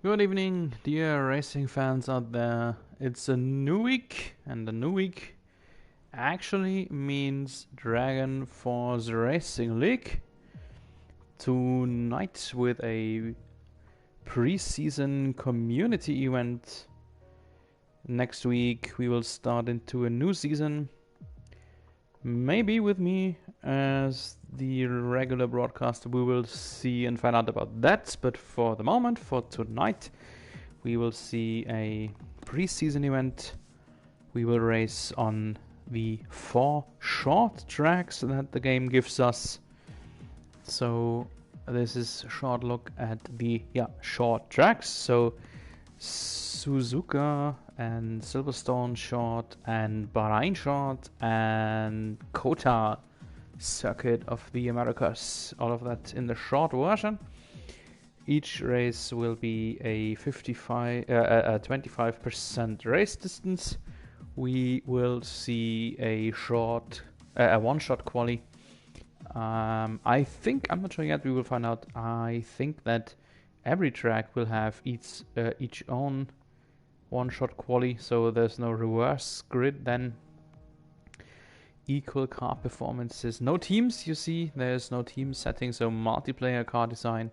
Good evening, dear racing fans out there. It's a new week, and a new week actually means Dragon Force Racing League. Tonight, with a pre-season community event. Next week, we will start into a new season. Maybe with me as the regular broadcaster. We will see and find out about that. But for the moment, for tonight, we will see a pre-season event. We will race on the 4 short tracks that the game gives us. So this is a short look at the short tracks. So Suzuka and Silverstone short and Bahrain short and Kota circuit of the Americas. All of that in the short version. Each race will be a 25% race distance. We will see a one-shot quali. I think, I'm not sure yet, we will find out. I think that every track will have each own one-shot quali, so there's no reverse grid then. Equal car performances. No teams, you see, there's no team setting, so multiplayer car design.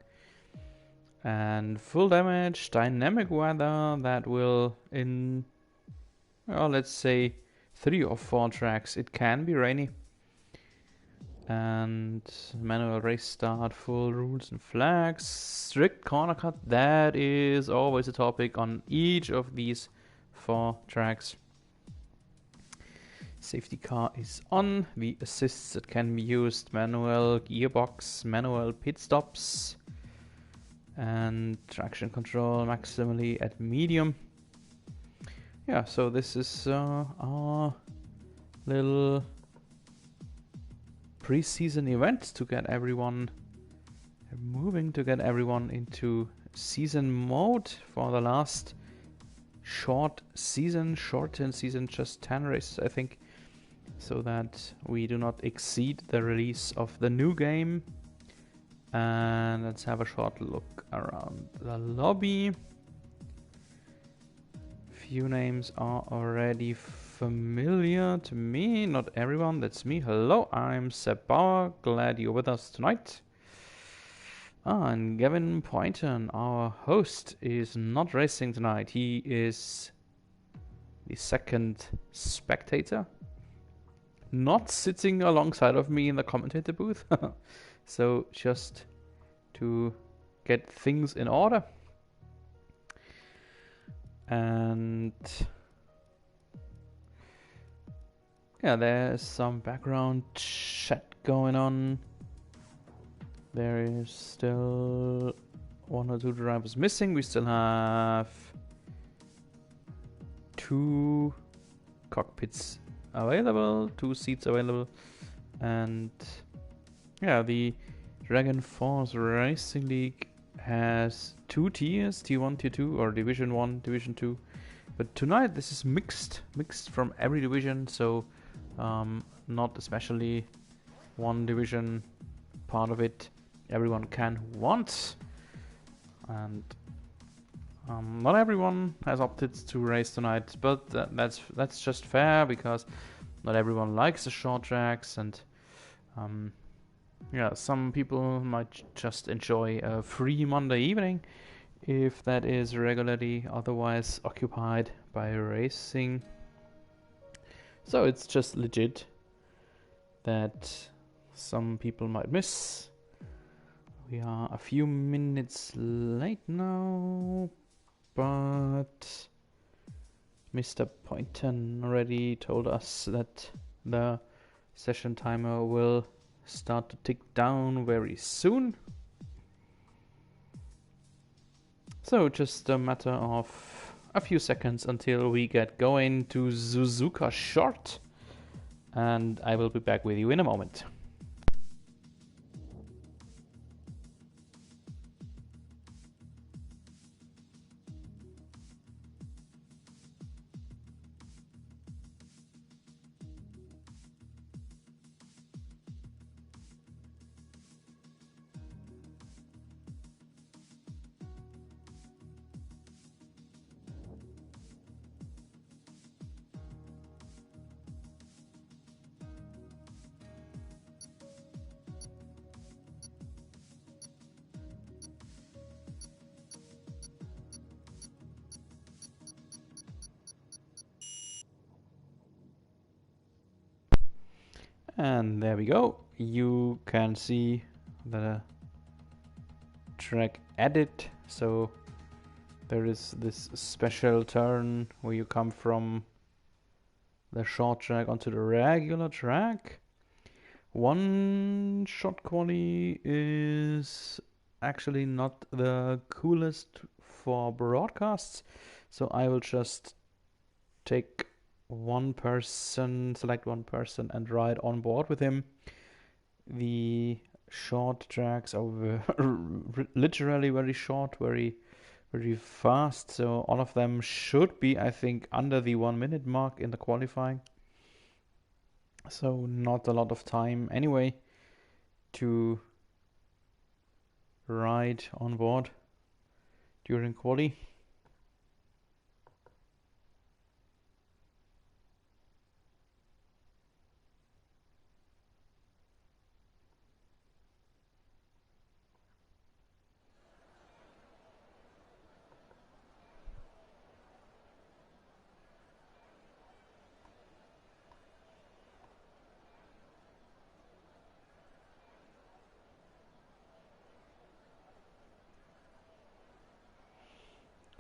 And full damage, dynamic weather, that will in, well, let's say 3 or 4 tracks. It can be rainy. And manual race start, full rules and flags, strict corner cut, that is always a topic on each of these 4 tracks. Safety car is on, the assists that can be used, manual gearbox, manual pit stops, and traction control maximally at medium. Yeah, so this is our little pre-season event to get everyone moving, to get everyone into season mode for the last shortened season, just 10 races I think, so that we do not exceed the release of the new game. And let's have a short look around the lobby. Few names are already familiar to me, not everyone. That's me. Hello, I'm Seb Bauer. Glad you're with us tonight. And Gavin Poynton, our host, is not racing tonight. He is the second spectator, not sitting alongside of me in the commentator booth. So just to get things in order. And yeah, there's some background chat going on. There is still 1 or 2 drivers missing. We still have 2 cockpits available, 2 seats available. And yeah, the Dragon Force Racing League has 2 tiers, Tier 1, Tier 2, or Division 1, Division 2. But tonight this is mixed from every division, so not especially one division part of it. Everyone can who wants. And not everyone has opted to race tonight, but that's just fair, because not everyone likes the short tracks, and yeah, some people might just enjoy a free Monday evening if that is regularly otherwise occupied by racing. So it's just legit that some people might miss. We are a few minutes late now, but Mr. Poynton already told us that the session timer will start to tick down very soon. So just a matter of a few seconds until we get going to Suzuka short, and I will be back with you in a moment. And there we go. You can see the track edit. So there is this special turn where you come from the short track onto the regular track. One shot quali is actually not the coolest for broadcasts, so I will just take one person, select one person and ride on board with him. The short tracks are literally very short, very fast, so all of them should be, I think, under the 1 minute mark in the qualifying. So not a lot of time anyway to ride on board during quali.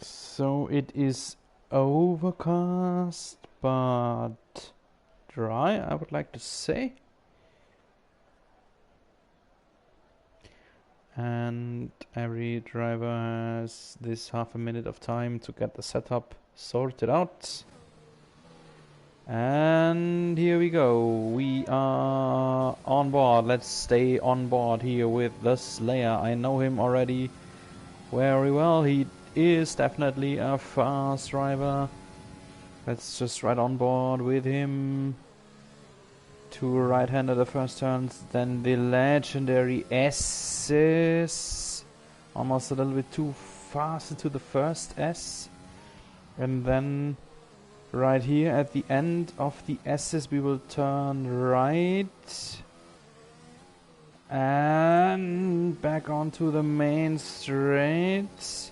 So it is overcast but dry, I would like to say. And every driver has this half a minute of time to get the setup sorted out. And here we go. We are on board. Let's stay on board here with the Slayer. I know him already very well. He is definitely a fast driver. Let's just ride on board with him. To right-hander the first turns, then the legendary S's. Almost a little bit too fast into the first S. And then right here at the end of the S's we will turn right. And back onto the main straight.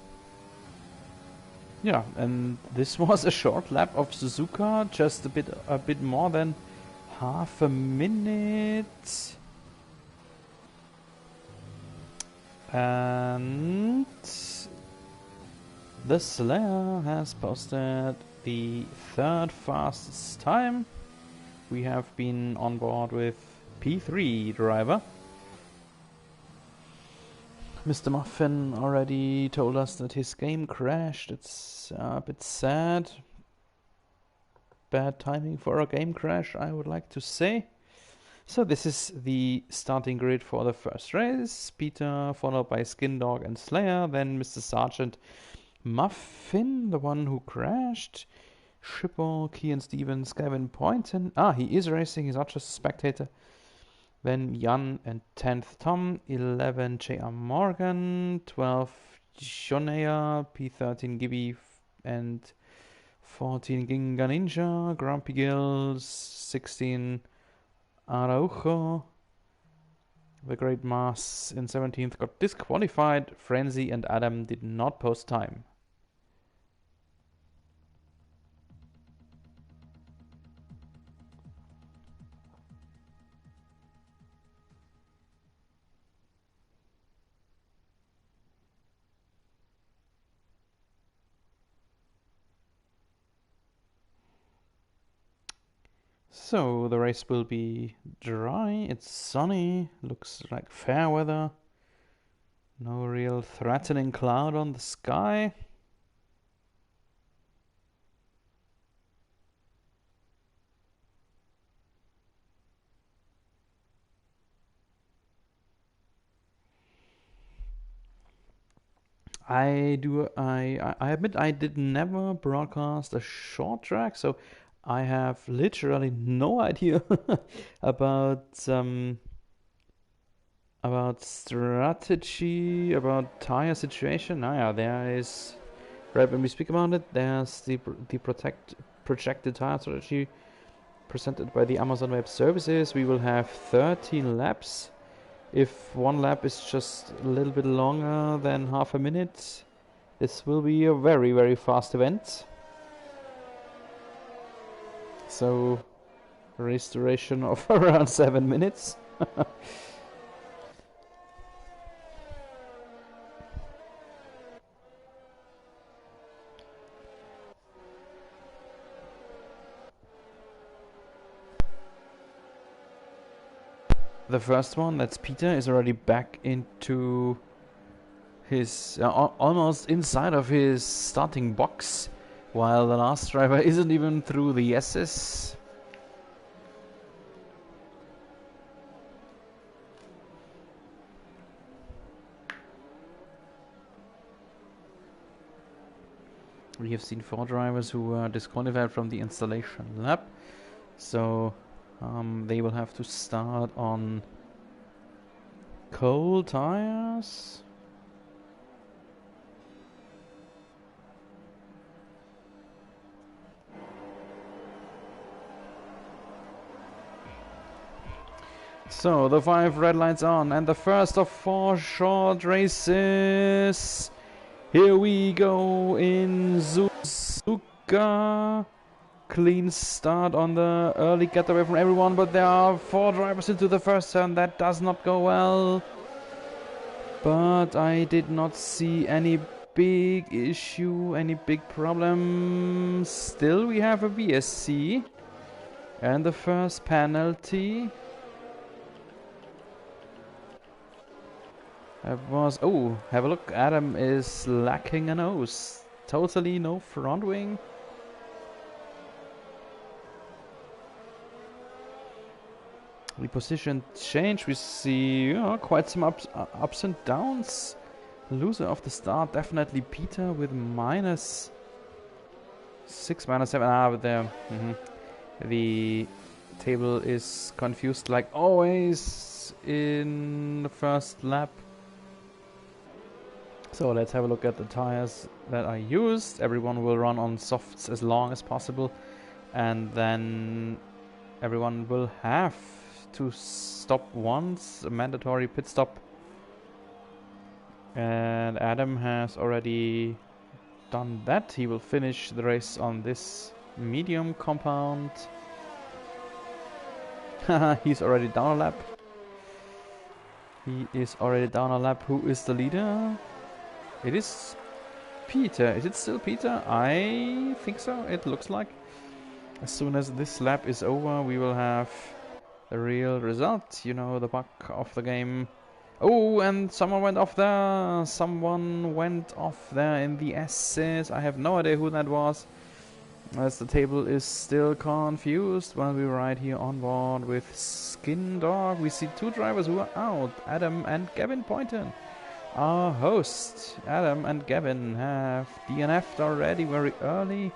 Yeah, and this was a short lap of Suzuka, just a bit more than half a minute. And the Slayer has posted the third fastest time. We have been on board with P3 driver. Mr. Muffin already told us that his game crashed. It's a bit sad. Bad timing for a game crash, I would like to say. So this is the starting grid for the first race. Peter, followed by Skin Dog and Slayer. Then Mr. Sergeant Muffin, the one who crashed. Schipper, Kian Stevens, Gavin Poynton. He is racing, he's not just a spectator. Then Jan and 10th Tom, 11 J.R. Morgan, 12 Shonea, P13 Gibby, and 14 Ginga Ninja, Grumpy Gills, 16 Araujo. The Great Mass in 17th got disqualified. Frenzy and Adam did not post time. So the race will be dry, it's sunny, looks like fair weather. No real threatening cloud on the sky. I admit I did never broadcast a short track, so I have literally no idea about strategy, about tire situation. There is, right when we speak about it, there's the projected tire strategy presented by the Amazon Web Services. We will have 13 laps. If one lap is just a little bit longer than half a minute, this will be a very, very fast event. So race duration of around 7 minutes. The first one, that's Peter, is already back into his almost inside of his starting box, while the last driver isn't even through the S's. We have seen 4 drivers who were disqualified from the installation lap, so they will have to start on cold tires. So the 5 red lights on, and the first of 4 short races. Here we go in Suzuka. Clean start on the early getaway from everyone, but there are 4 drivers into the first turn. That does not go well. But I did not see any big issue, any big problem. Still, we have a VSC. And the first penalty. That was... Oh, have a look. Adam is lacking a nose. Totally no front wing. The position change, we see quite some ups and downs. Loser of the start, definitely Peter with -6, -7. But there, the table is confused like always in the first lap. So let's have a look at the tires that are used. Everyone will run on softs as long as possible, and then everyone will have to stop once, a mandatory pit stop. And Adam has already done that. He will finish the race on this medium compound. He's already down a lap. He is already down a lap. Who is the leader? It is Peter. Is it still Peter? I think so. It looks like. As soon as this lap is over, we will have the real result, you know, the bug of the game. Oh, and someone went off there. Someone went off there in the S's. I have no idea who that was, as the table is still confused while we ride here on board with Skin Dog. We see 2 drivers who are out, Adam and Gavin Poynton. Our host, Adam and Gavin, have DNF'd already very early.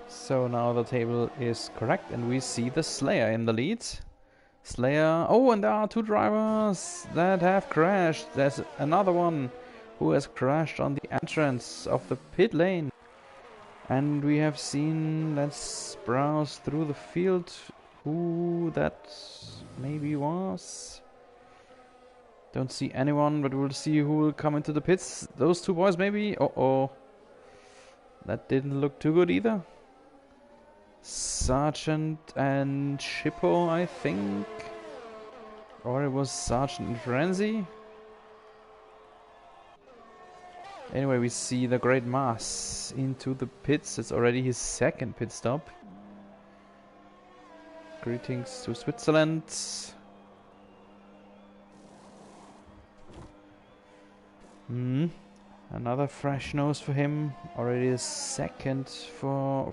So now the table is correct, and we see the Slayer in the lead. Slayer... Oh, and there are 2 drivers that have crashed. There's another one who has crashed on the entrance of the pit lane. And we have seen... Let's browse through the field who that maybe was. Don't see anyone, but we'll see who will come into the pits. Those 2 boys maybe? Uh-oh. That didn't look too good either. Sergeant and Shippo, I think. Or it was Sergeant and Frenzy. Anyway, we see the Great Mass into the pits. It's already his 2nd pit stop. Greetings to Switzerland. Another fresh nose for him. Already a 2nd for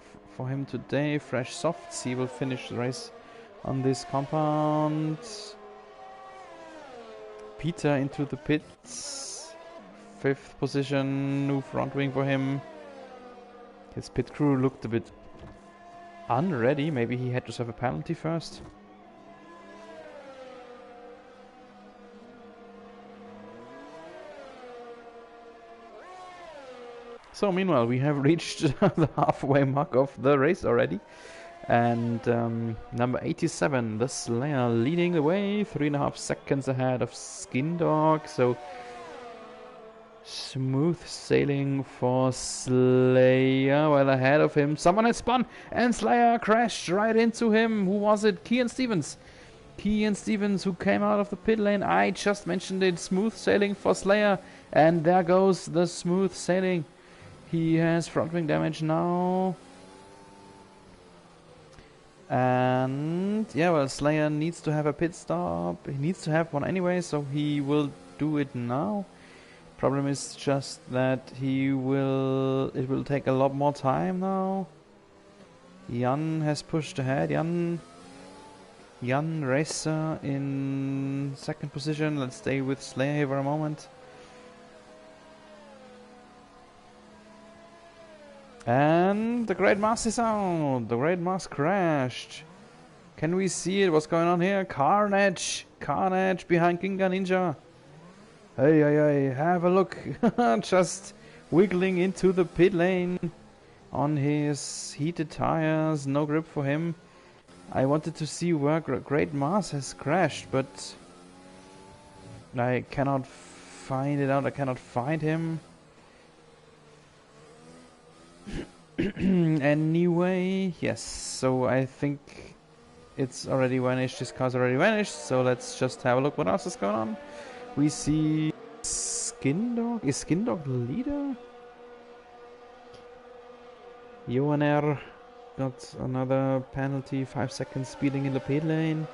him today. Fresh softs. He will finish the race on this compound. Peter into the pits. 5th position. New front wing for him. His pit crew looked a bit unready. Maybe he had to serve a penalty first. So meanwhile, we have reached the halfway mark of the race already. And number 87, the Slayer, leading the way, 3.5 seconds ahead of Skin Dog. So Smooth sailing for Slayer. Well ahead of him. Someone had spun and Slayer crashed right into him. Who was it? Kian Stevens. Kian Stevens, who came out of the pit lane. I just mentioned it. Smooth sailing for Slayer. And there goes the smooth sailing. He has front wing damage now. And yeah, well, Slayer needs to have a pit stop. He needs to have one anyway, so he will do it now. Problem is just that it will take a lot more time now. Jan has pushed ahead. Jan Racer in second position. Let's stay with Slayer here for a moment. And the Great Mass is out. The Great Mass crashed. Can we see it? What's going on here? Carnage! Carnage behind Ginga Ninja. Hey, have a look. Just wiggling into the pit lane on his heated tires. No grip for him. I wanted to see where Great Mass has crashed, but I cannot find it out. I cannot find him. Anyway, yes, so I think it's already vanished. This car's already vanished, so let's just have a look what else is going on. We see Skindog. Is Skindog the leader? Johaner got another penalty, 5 seconds speeding in the pit lane.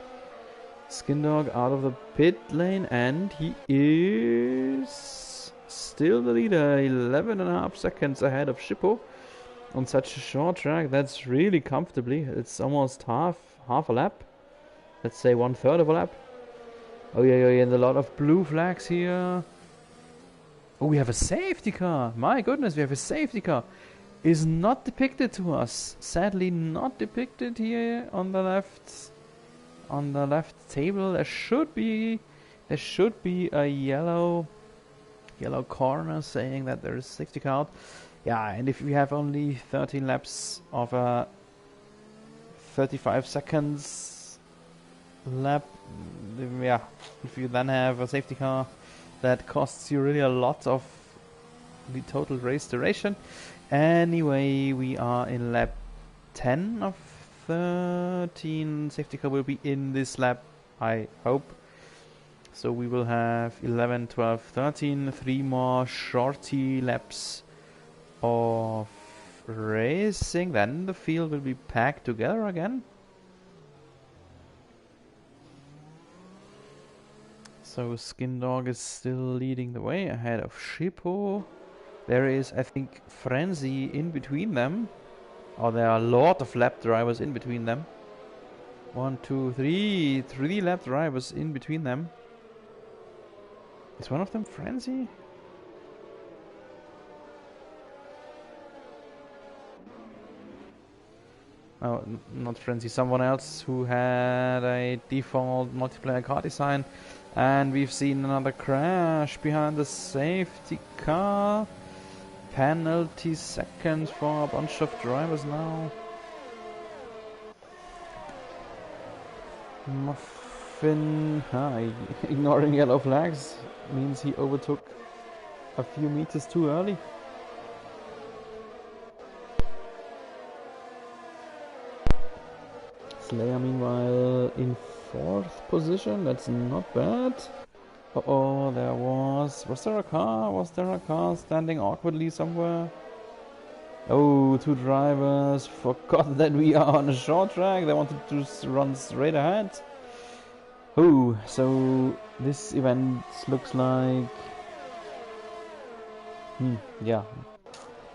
Skindog out of the pit lane, and he is still the leader, 11.5 seconds ahead of Shippo. On such a short track, that's really comfortably. It's almost half a lap. Let's say 1/3 of a lap. Oh yeah, and a lot of blue flags here. Oh, we have a safety car. My goodness, we have a safety car. Is not depicted to us. Sadly, not depicted here on the left. On the left table, there should be a yellow corner saying that there is a safety car out. Yeah, and if we have only 13 laps of a 35 seconds lap, yeah, if you then have a safety car, that costs you really a lot of the total race duration. Anyway, we are in lap 10 of 13. Safety car will be in this lap, I hope. So we will have 11, 12, 13, 3 more shorty laps of racing. Then the field will be packed together again. So Skindog is still leading the way ahead of Shippo. There is, I think, Frenzy in between them. Or there are a lot of lap drivers in between them. 1, 2, 3. 3 lap drivers in between them. Is one of them Frenzy? Oh, not Frenzy, someone else who had a default multiplayer car design. And we've seen another crash behind the safety car. Penalty seconds for a bunch of drivers now. Muffin, ignoring yellow flags means he overtook a few meters too early. Slayer meanwhile in 4th position, that's not bad. Uh-oh, was there a car? Was there a car standing awkwardly somewhere? Oh, 2 drivers forgot that we are on a short track. They wanted to run straight ahead. Oh, so this event looks like... yeah,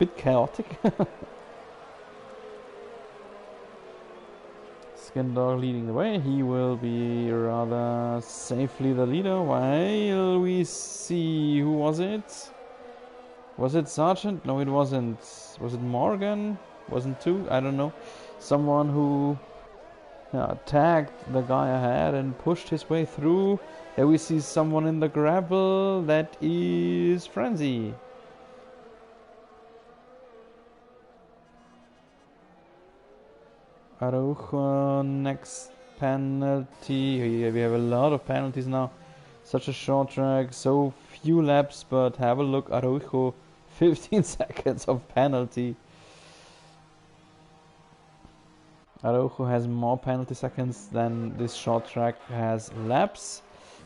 bit chaotic. Skindog leading the way. He will be rather safely the leader. While we see... Who was it? Was it Sergeant? No, it wasn't. Was it Morgan? Wasn't too? I don't know. Someone who tagged the guy ahead and pushed his way through. There we see someone in the gravel. That is Frenzy. Araujo, next penalty. We have a lot of penalties now. Such a short track, so few laps, but have a look, Araujo, 15 seconds of penalty. Araujo has more penalty seconds than this short track has laps.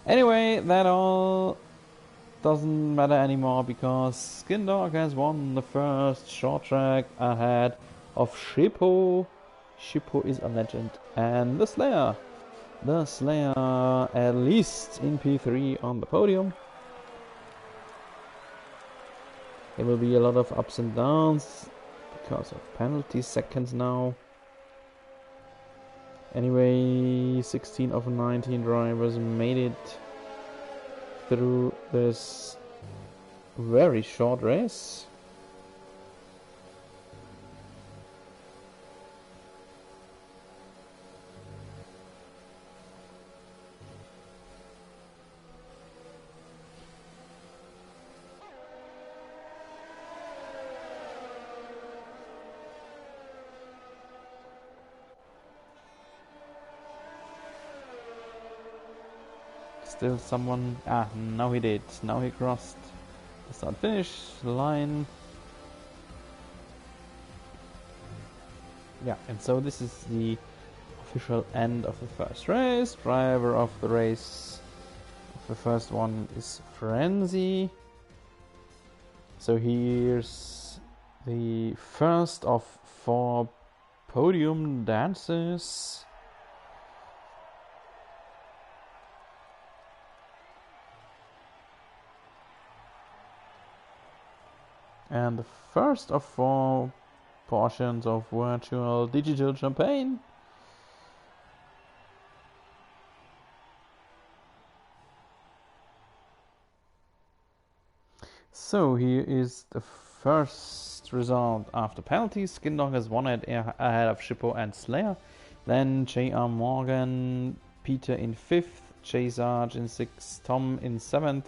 Anyway, that all doesn't matter anymore because Skindog has won the first short track ahead of Shippo. Shippo is a legend. And the Slayer. The Slayer at least in P3 on the podium. There will be a lot of ups and downs because of penalty seconds now. Anyway, 16 of 19 drivers made it through this very short race. Still someone... now he did. Now he crossed the start-finish line. Yeah, and so this is the official end of the first race. Driver of the race of the first one is Frenzy. So here's the first of 4 podium dances. And the first of 4 portions of virtual digital champagne. So here is the first result after penalties. Skindog has won it ahead of Shippo and Slayer. Then J.R. Morgan, Peter in 5th, J. Sarge in 6th, Tom in 7th.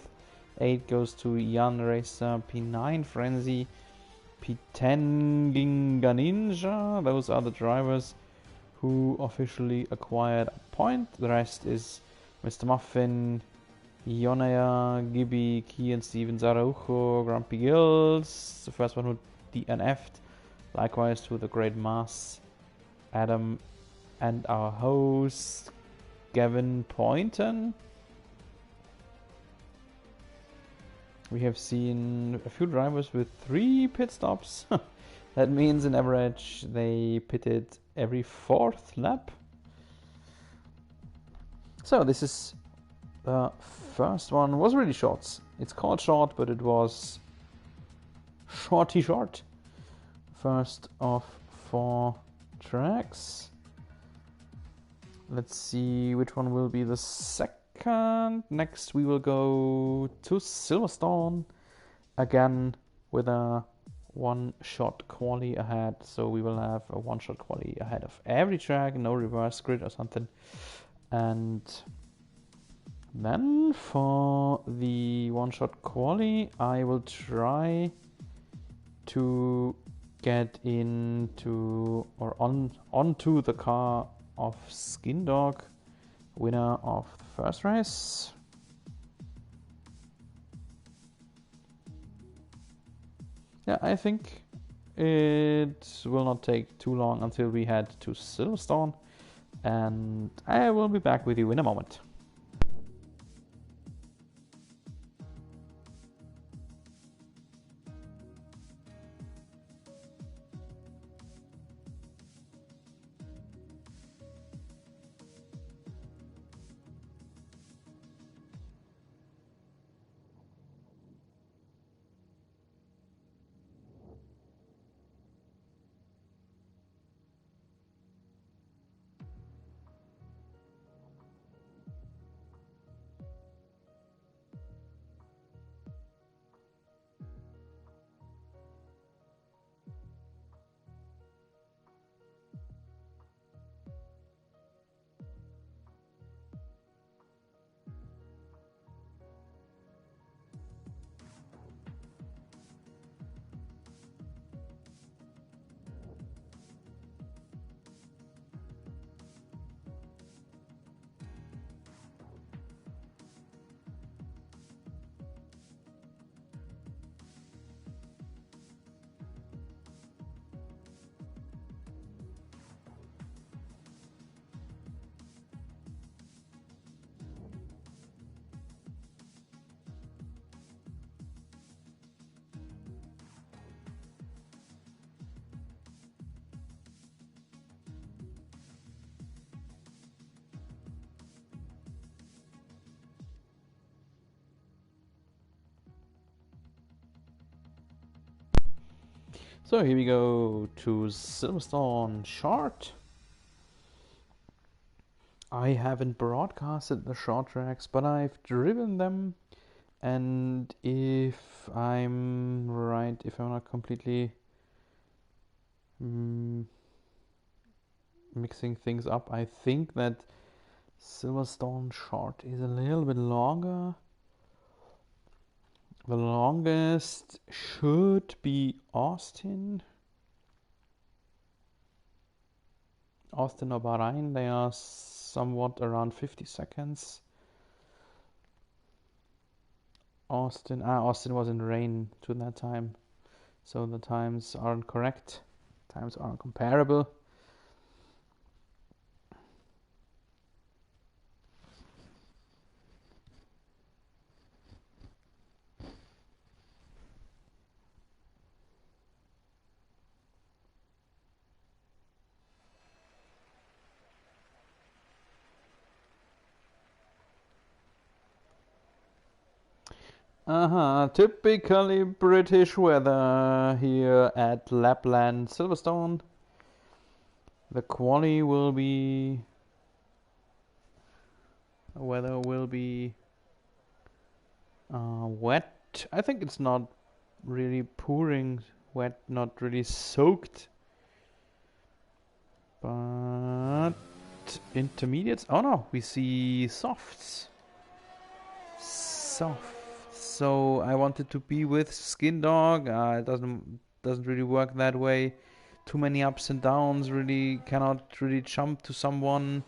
8 goes to Jan Racer, P9 Frenzy, P10 Ginga Ninja. Those are the drivers who officially acquired a point. The rest is Mr. Muffin, Yonaya, Gibby, Kian, Stevens, Araujo, Grumpy Gills, the first one who DNF'd. Likewise to the Great Mass, Adam, and our host, Gavin Poynton. We have seen a few drivers with 3 pit stops. That means in average they pitted every 4th lap. So this is the first one. Was really short. It's called short, but it was shorty short. First of 4 tracks. Let's see which one will be the second. Next we will go to Silverstone again with a 1-shot quali ahead. So we will have a 1-shot quali ahead of every track, no reverse grid or something. And then for the 1-shot quali, I will try to get into or onto the car of Skindog, winner of the first race. Yeah, I think it will not take too long until we head to Silverstone, and I will be back with you in a moment. So here we go to Silverstone short. I haven't broadcasted the short tracks, but I've driven them. And if I'm right, if I'm not completely mixing things up, I think that Silverstone short is a little bit longer. The longest should be Austin. Austin or Bahrain, they are somewhat around 50 seconds. Austin was in rain to that time, so the times aren't correct. Times aren't comparable. Typically British weather here at Lapland Silverstone. The quali will be... weather will be wet. I think it's not really pouring wet, not really soaked. But intermediates... oh no, we see softs. Soft. So I wanted to be with Skin Dog. It doesn't really work that way. Too many ups and downs. Really cannot really jump to someone.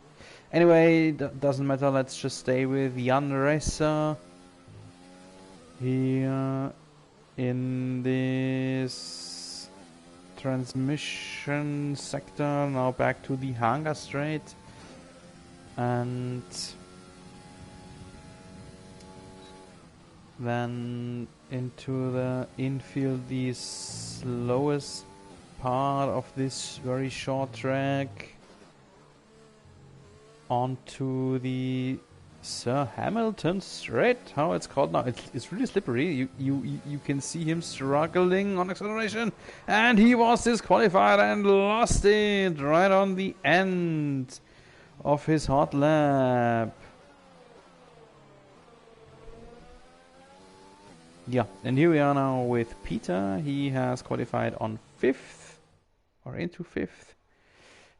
Anyway, doesn't matter. Let's just stay with Jan Resser here in this transmission sector. Now back to the Hangar Straight and then into the infield, the slowest part of this very short track, onto the Sir Hamilton Straight, how it's called now. It's really slippery. You can see him struggling on acceleration, and he was disqualified and lost it right on the end of his hot lap. Yeah, and here we are now with Peter. He has qualified on 5th, or into 5th.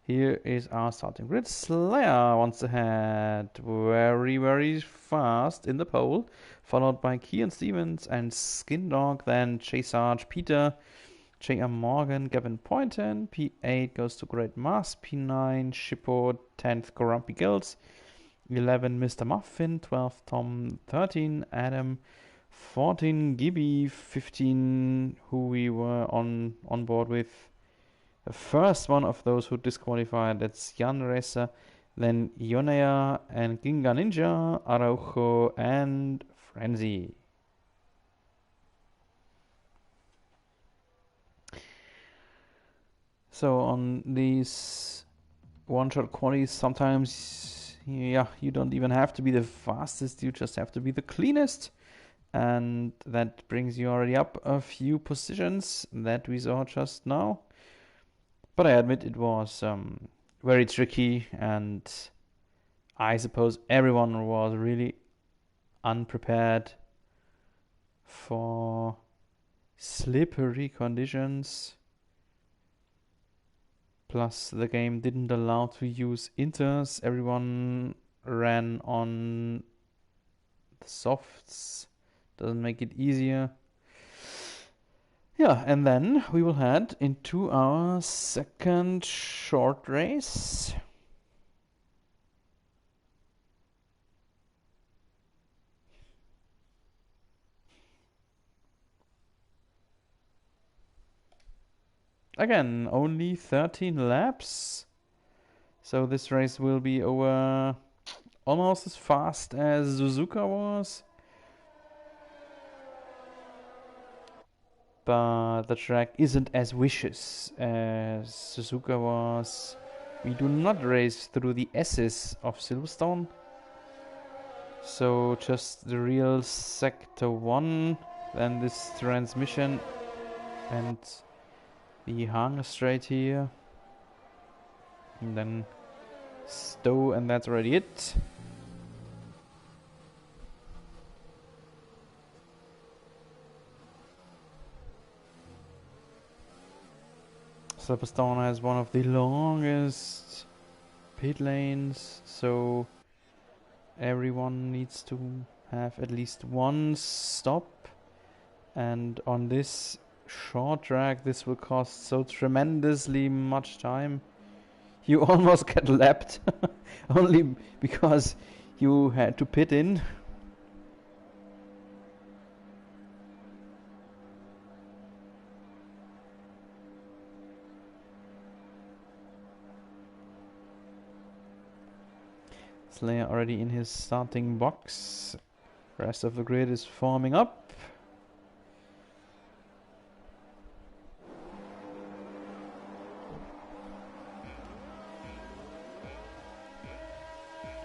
Here is our starting grid. Slayer wants to head very, very fast in the pole, followed by Kian Stevens and Skin Dog, then Chase Sarge, Peter, J.M. Morgan, Gavin Poynton. P8 goes to Great Mass, P9 Shippo, 10th Grumpy Gills, 11 Mr. Muffin, 12 Tom, 13 Adam, 14 Gibby, 15 who we were on board with. The first one of those who disqualified, that's Jan Resser, then Yonea and Ginga Ninja, Araujo and Frenzy. So on these one-shot qualies, sometimes, yeah, you don't even have to be the fastest, you just have to be the cleanest. And that brings you already up a few positions that we saw just now. But I admit it was very tricky, and I suppose everyone was really unprepared for slippery conditions. Plus the game didn't allow to use inters. Everyone ran on the softs. Doesn't make it easier. Yeah, and then we will head into our second short race. Again, only 13 laps. So this race will be over almost as fast as Suzuka was. But the track isn't as vicious as Suzuka was. We do not race through the S's of Silverstone. So just the real sector 1, then this transmission, and the hang straight here. And then stow, and that's already it. Silverstone has one of the longest pit lanes, so everyone needs to have at least one stop. And on this short track, this will cost so tremendously much time. You almost get lapped only because you had to pit in. Slayer already in his starting box. Rest of the grid is forming up.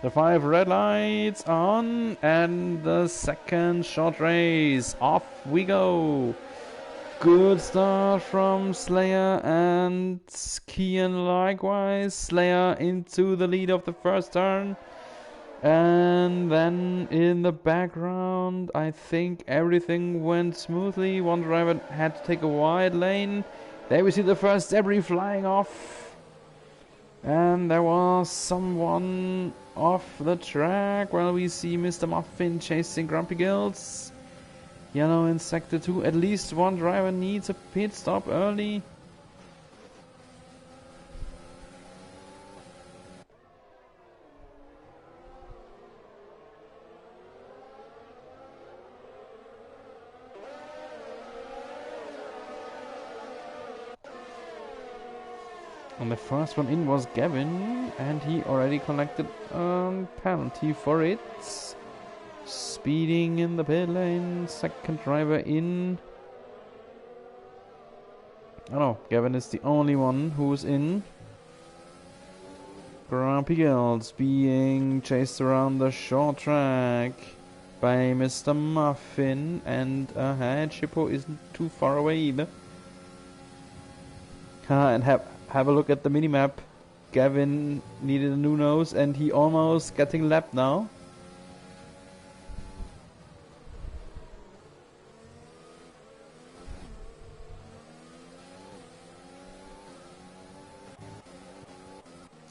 The 5 red lights on, and the second short race. Off we go. Good start from Slayer and Kian likewise. Slayer into the lead of the first turn. And then in the background, I think everything went smoothly. One driver had to take a wide lane. There we see the first debris flying off. And there was someone off the track. Well, we see Mr. Muffin chasing Grumpy Gills. Yellow in sector 2. At least one driver needs a pit stop early. And the first one in was Gavin, and he already collected a penalty for it. Speeding in the pit lane, second driver in. Oh no, Gavin is the only one who's in. Grumpy Girls being chased around the short track by Mr. Muffin, and ahead Shippo isn't too far away either. And have a look at the minimap. Gavin needed a new nose, and he almost getting lapped now.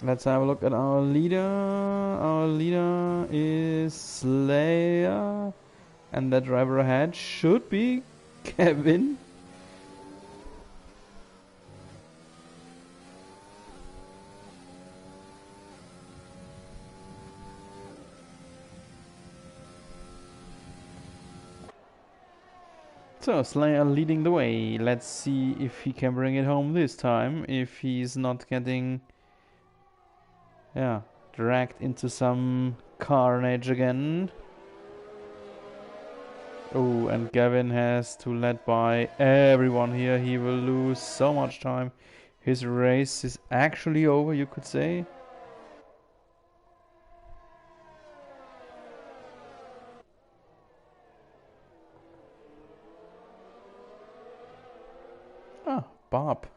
Let's have a look at our leader. Our leader is Slayer, and the driver ahead should be Kevin. So Slayer leading the way. Let's see if he can bring it home this time. If he's not getting dragged into some carnage again. Oh, and Gavin has to let by everyone here. He will lose so much time. His race is actually over, you could say. Bob,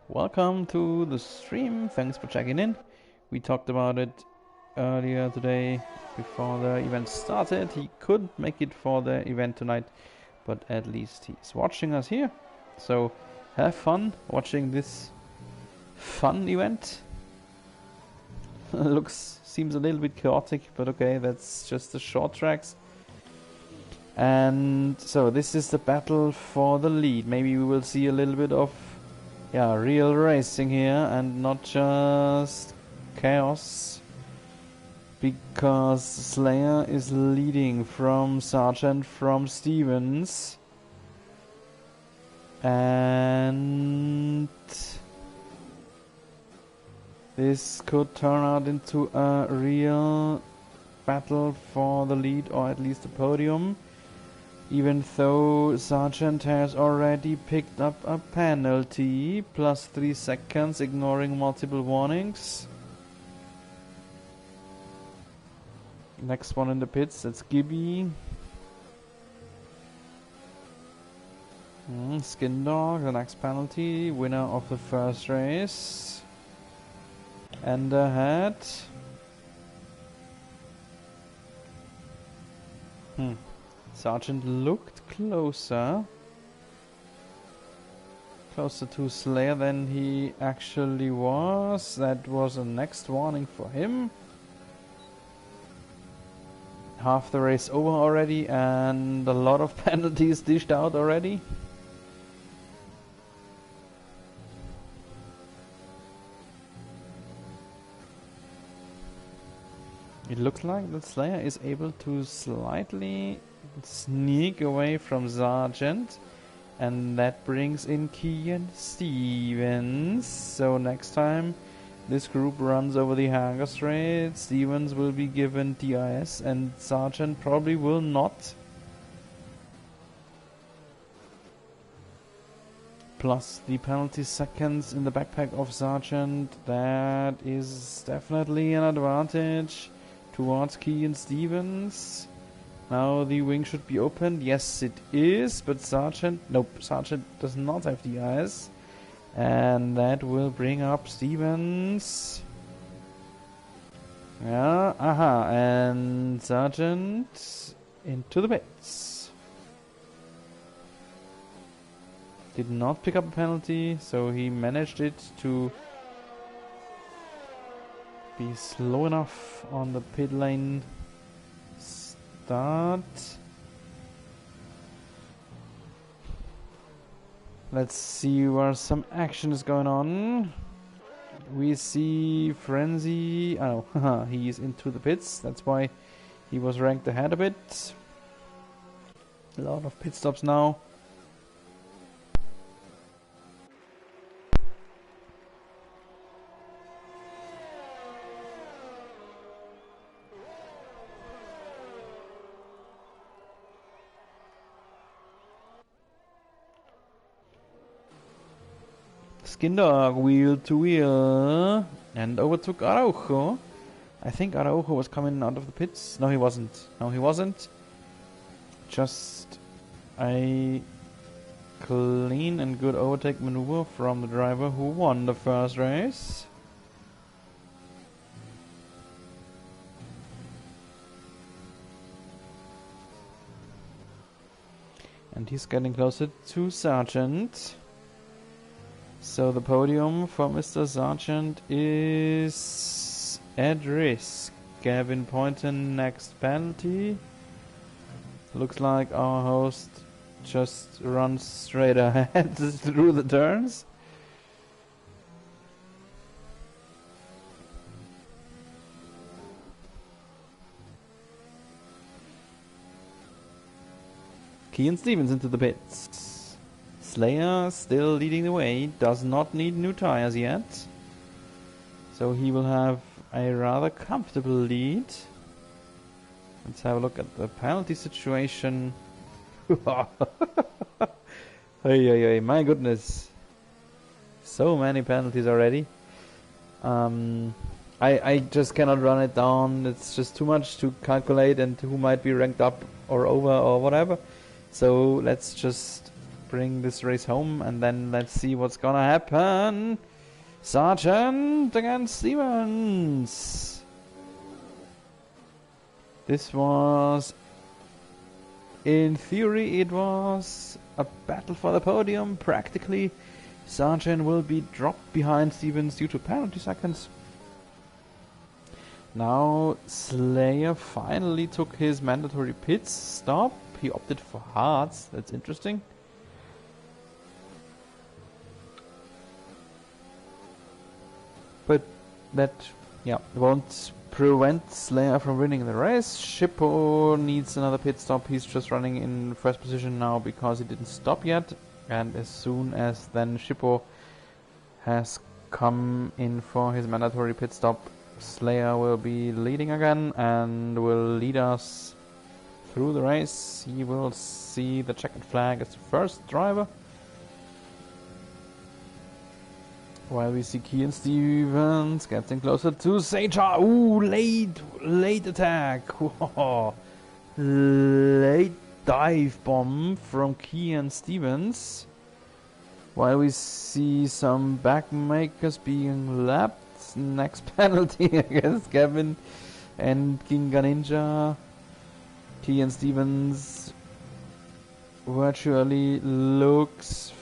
welcome to the stream. Thanks for checking in. We talked about it earlier today before the event started. He couldn't make it for the event tonight, but at least he's watching us here. So have fun watching this fun event. Seems a little bit chaotic, but okay, that's just the short tracks. And so this is the battle for the lead. Maybe we will see a little bit of real racing here and not just chaos, because Slayer is leading from Sargent, from Stevens, and this could turn out into a real battle for the lead, or at least the podium. Even though Sargent has already picked up a penalty, plus 3 seconds, ignoring multiple warnings. Next one in the pits, that's Gibby. Skin Dog, the next penalty, winner of the first race. And ahead. Sergeant looked closer to Slayer than he actually was. That was a next warning for him. Half the race over already and a lot of penalties dished out already. It looks like that Slayer is able to slightly sneak away from Sargent, and that brings in Kian Stevens. So next time this group runs over the hangar straight, Stevens will be given DIS and Sargent probably will not. Plus the penalty seconds in the backpack of Sargent, that is definitely an advantage towards Kian Stevens. Now the wing should be opened. Yes, it is, but Sargent does not have the eyes. And that will bring up Stevens. Yeah, and Sargent into the pits. Did not pick up a penalty, so he managed it to be slow enough on the pit lane start. Let's see where some action is going on. We see Frenzy. Oh, he's into the pits. That's why he was ranked ahead a bit. A lot of pit stops now. Skin Dog, wheel to wheel, and overtook Araujo. I think Araujo was coming out of the pits. No, he wasn't. Just a clean and good overtake maneuver from the driver who won the first race. And he's getting closer to Sargent. So the podium for Mr. Sargent is at risk. Gavin Poynton next penalty. Looks like our host just runs straight ahead through the turns. Kian Stevens into the pits. Slayer still leading the way, does not need new tires yet. So he will have a rather comfortable lead. Let's have a look at the penalty situation. Hey, my goodness. So many penalties already. I just cannot run it down. It's just too much to calculate and who might be ranked up or over or whatever. So let's just bring this race home and then let's see what's gonna happen. Sargent against Stevens. This was, in theory, it was a battle for the podium. Practically, Sargent will be dropped behind Stevens due to penalty seconds. Now Slayer finally took his mandatory pit stop. He opted for hards. That's interesting. But that, won't prevent Slayer from winning the race. Shippo needs another pit stop. He's just running in first position now because he didn't stop yet. And as soon as then Shippo has come in for his mandatory pit stop, Slayer will be leading again and will lead us through the race. He will see the checkered flag as the first driver. While we see Kian Stevens getting closer to Sajar. Ooh, late attack. Late dive bomb from Kian Stevens. While we see some backmakers being lapped, next penalty against Gavin and Ginga Ninja. Kian Stevens virtually looks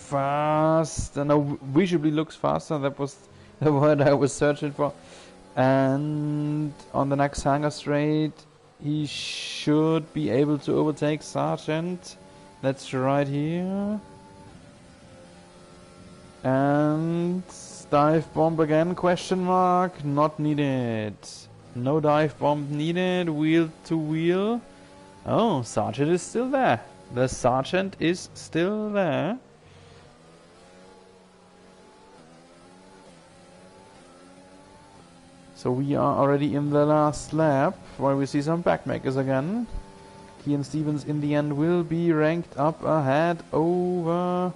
fast. No, visibly looks faster. That was the word I was searching for. And on the next hanger straight, he should be able to overtake Sargent. That's right here. And dive bomb again, question mark, not needed. No dive bomb needed, wheel to wheel. Oh, Sargent is still there. The Sergeant is still there. So we are already in the last lap, while we see some backmakers again. Kian Stevens in the end will be ranked up ahead over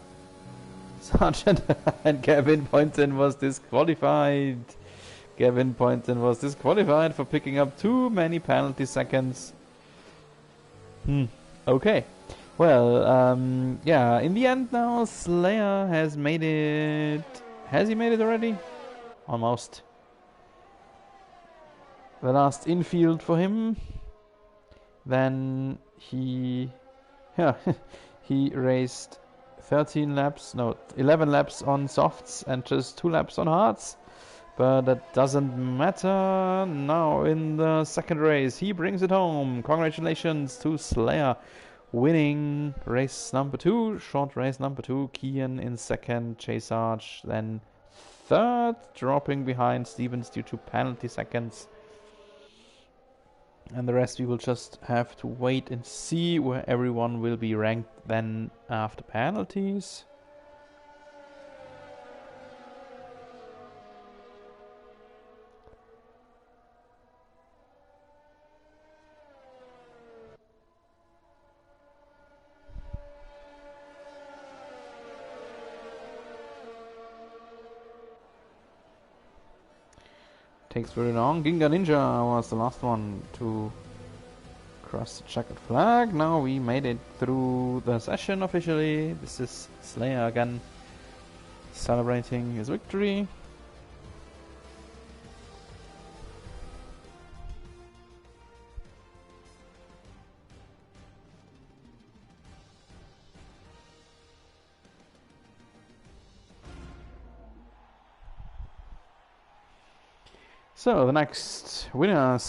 Sergeant and Gavin Poynton was disqualified. Gavin Poynton was disqualified for picking up too many penalty seconds. Okay. Well, yeah, in the end now, Slayer has made it. Has he made it already? Almost. The last infield for him. Then he, yeah, he raced 11 laps on softs and just 2 laps on hards. But that doesn't matter. Now in the second race, he brings it home. Congratulations to Slayer, winning race number 2, short race number 2. Kian in second, Chase Sarge then third, dropping behind Stevens due to penalty seconds. And the rest we will just have to wait and see where everyone will be ranked then after penalties. Takes very long. Ginga Ninja was the last one to cross the checkered flag. Now we made it through the session officially. This is Slayer again, celebrating his victory. So the next winner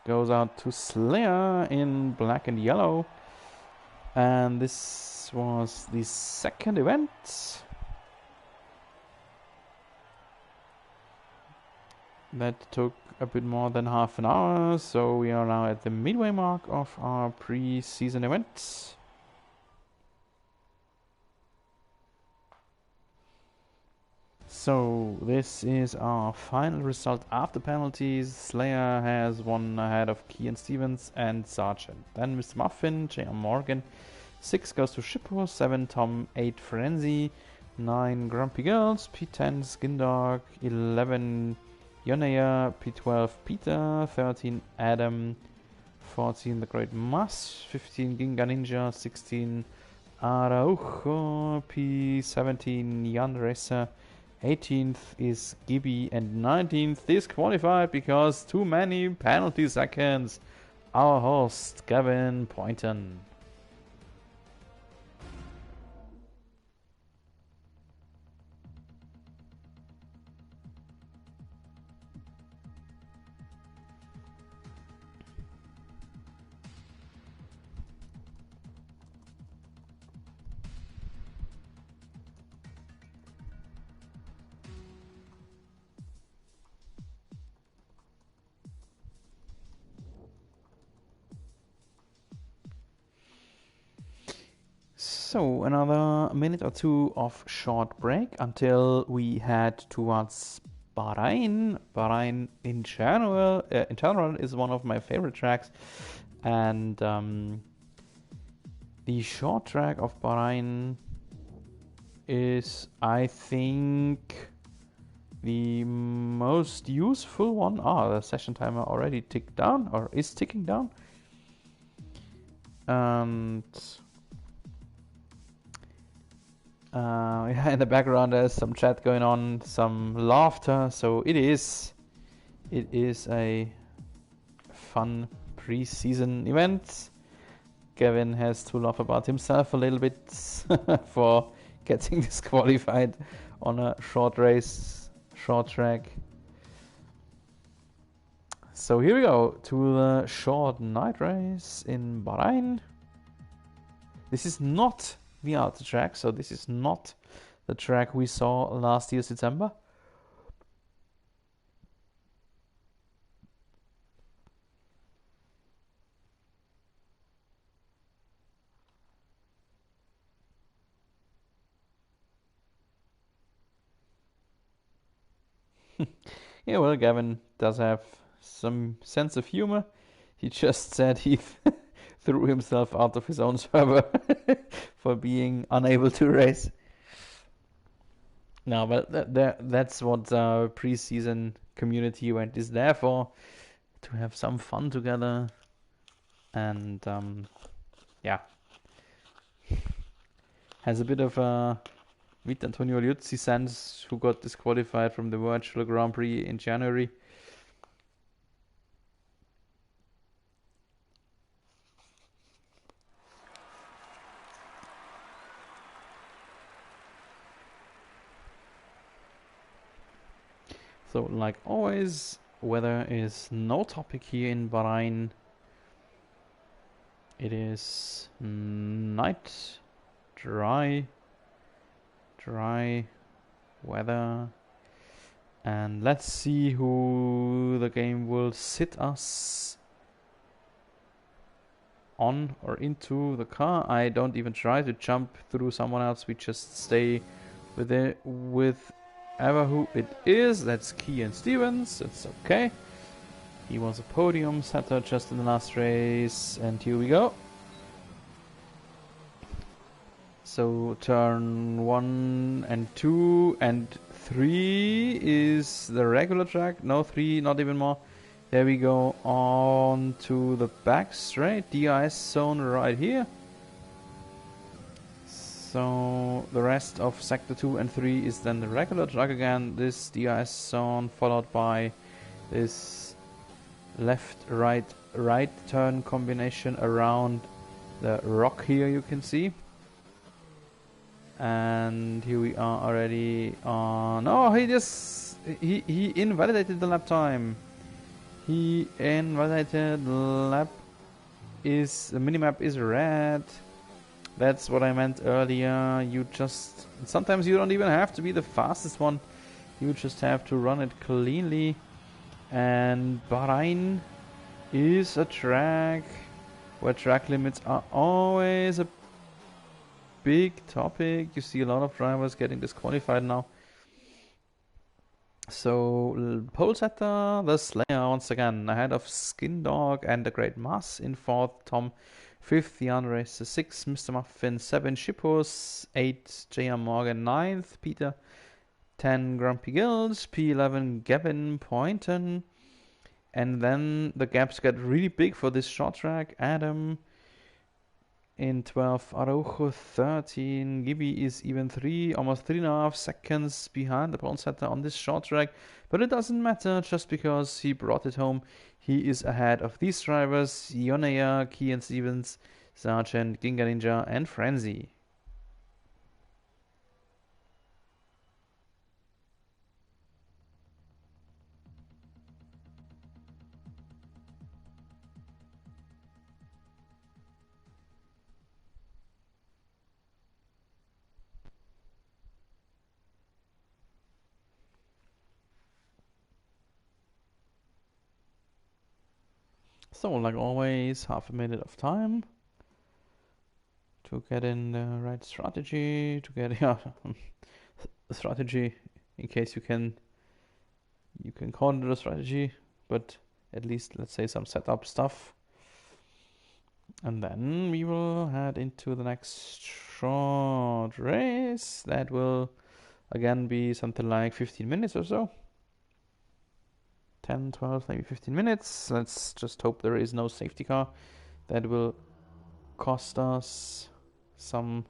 goes out to Slayer in black and yellow, and this was the second event. That took a bit more than half an hour, so we are now at the midway mark of our pre-season event. So this is our final result after penalties. Slayer has won ahead of Kian Stevens and Sargent. Then Mr. Muffin, J.R. Morgan. 6 goes to Shippo, 7 Tom, 8 Frenzy, 9 Grumpy Girls, P10 Skindog, 11 Yonea, P12 Peter, 13 Adam, 14 The Great Mus, 15 Ginga Ninja, 16 Araujo, P17 Jan Ressa, 18th is Gibby, and 19th disqualified because too many penalty seconds. Our host, Gavin Poynton. So another minute or two of short break until we head towards Bahrain. Bahrain in general is one of my favorite tracks, and the short track of Bahrain is, I think, the most useful one. The session timer already ticked down, or is ticking down, and Yeah, in the background there's some chat going on, some laughter. So it is a fun pre-season event. Gavin has to laugh about himself a little bit for getting disqualified on a short track. So here we go to the short night race in Bahrain. This is not the outer track, so this is not the track we saw last year's December. Yeah, well, Gavin does have some sense of humor. He just said he threw himself out of his own server for being unable to race. No, but that's what our pre-season community event is there for, to have some fun together. And yeah, has a bit of a Vito Antonio Liuzzi sense, who got disqualified from the virtual Grand Prix in January. So, like always, weather is no topic here in Bahrain. It is night, dry weather. And let's see who the game will sit us on or into the car. I don't even try to jump through someone else. We just stay with it, with ever who it is. That's Kian Stevens. It's okay. He was a podium setter just in the last race, and here we go. So turn 1 and 2 and 3 is the regular track. No, 3, not even more. There we go, on to the back straight, DRS zone right here. So the rest of sector 2 and 3 is then the regular track again. This DRS zone followed by this left, right turn combination around the rock here, you can see. And here we are already on. Oh, he invalidated the lap time. He invalidated lap is the minimap is red. That's what I meant earlier. Sometimes you don't even have to be the fastest one. You just have to run it cleanly. And Bahrain is a track where track limits are always a big topic. You see a lot of drivers getting disqualified now. So pole setter, the Slayer once again ahead of Skin Dog and the Great Mass in 4th, Tom 5th, the Andres 6th, Mr. Muffin 7, Shippos 8, J.M. Morgan 9th, Peter 10, Grumpy Guild, P11, Gavin Poynton, and then the gaps get really big for this short track. Adam in 12th, Araujo 13, Gibby is even 3, almost 3.5 seconds behind the pole setter on this short track, but it doesn't matter just because he brought it home. He is ahead of these drivers, Yonea, Kian Stevens, Sargent, Ginga Ninja, and Frenzy. So, like always, half a minute of time to get in the right strategy, to get a strategy, in case you can call it a strategy, but at least, let's say, some setup stuff. And then we will head into the next short race. That will again be something like 15 minutes or so. 10, 12, maybe 15 minutes. Let's just hope there is no safety car. That will cost us some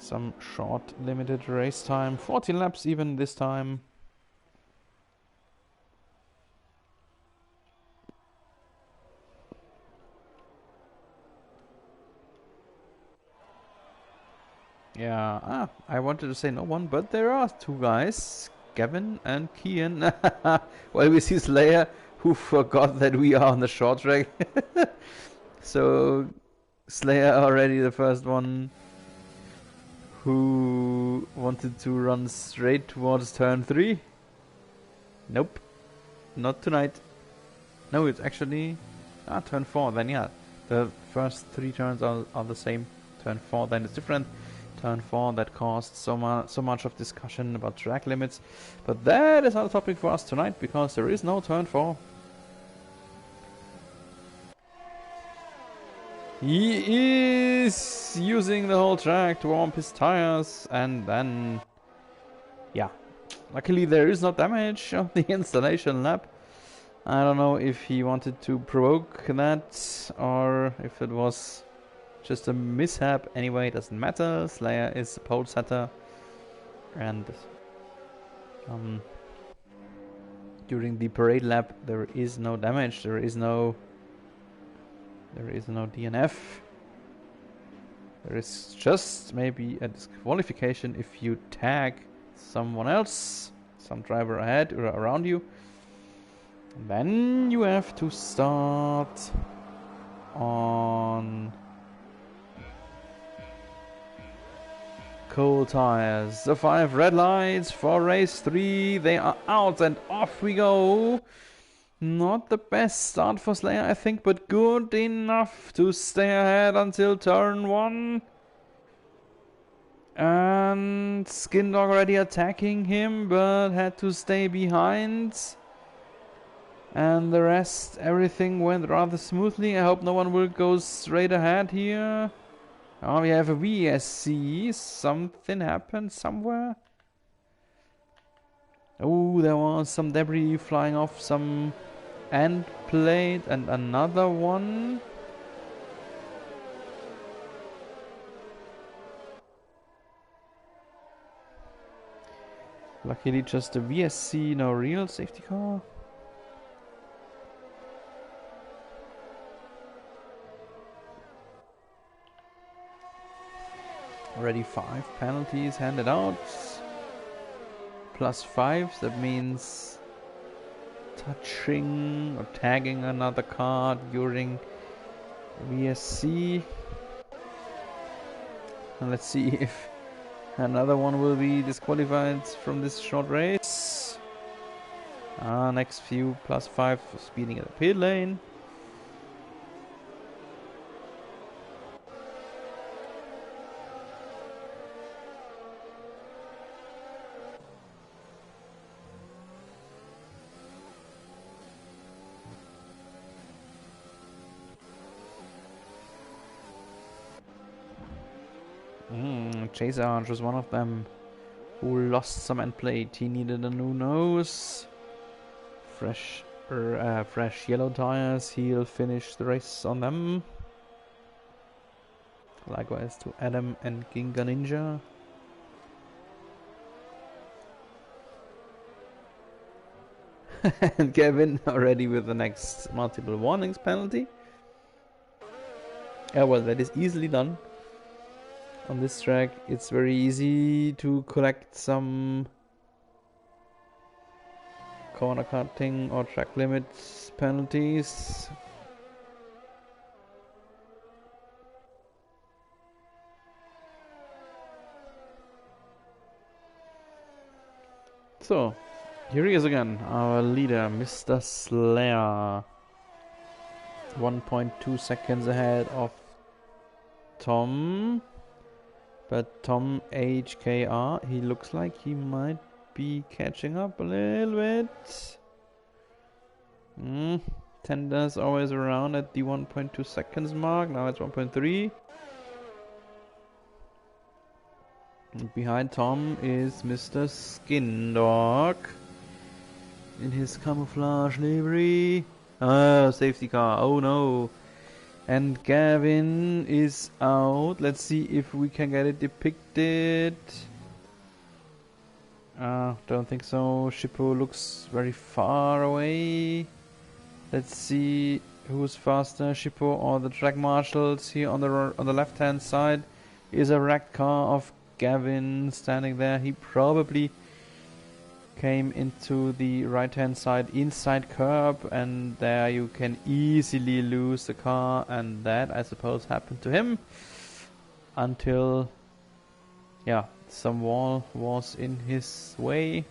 some short limited race time. 14 laps even this time. Yeah, I wanted to say no one, but there are two guys, Gavin and Kian. Well, we see Slayer, who forgot that we are on the short track. So, Slayer already the first one who wanted to run straight towards turn 3. Nope, not tonight. No, it's actually turn 4, then yeah. The first 3 turns are the same. Turn 4 then is different. Turn 4 that caused so much of discussion about track limits. But that is not a topic for us tonight, because there is no turn 4. He is using the whole track to warm his tires, and then, yeah, luckily there is no damage on the installation lap. I don't know if he wanted to provoke that or if it was just a mishap. Anyway, it doesn't matter. Slayer is a pole setter, and during the parade lap there is no damage. There is no DNF. There is just maybe a disqualification if you tag someone else, some driver ahead or around you. And then you have to start on cold tires. The 5 red lights for race 3. They are out and off we go. Not the best start for Slayer, I think, but good enough to stay ahead until turn 1. And Skin Dog already attacking him, but had to stay behind. And the rest, everything went rather smoothly. I hope no one will go straight ahead here. Oh, we have a VSC. Something happened somewhere. Oh, there was some debris flying off some end plate and another one. Luckily just a VSC, no real safety car. Already 5 penalties handed out. +5, that means touching or tagging another car during VSC. And let's see if another one will be disqualified from this short race. Next few +5 for speeding at the pit lane. Chase Arch was one of them who lost some end plate. He needed a new nose. Fresh yellow tires. He'll finish the race on them. Likewise to Adam and Ginga Ninja. And Kevin already with the next multiple warnings penalty. Yeah, well, that is easily done. On this track, it's very easy to collect some corner cutting or track limits penalties. So, here he is again, our leader, Mr. Slayer. 1.2 seconds ahead of Tom. But Tom HKR, he looks like he might be catching up a little bit. Tender's always around at the 1.2 seconds mark. Now it's 1.3. Behind Tom is Mr. Skin Dog in his camouflage livery. Safety car. Oh no. And Gavin is out. Let's see if we can get it depicted. Don't think so. Shippo looks very far away. Let's see who's faster, Shippo or the track marshals. Here on the left-hand side is a wrecked car of Gavin standing there. He probably came into the right-hand side inside curb, and there you can easily lose the car, and that I suppose happened to him until, yeah, some wall was in his way.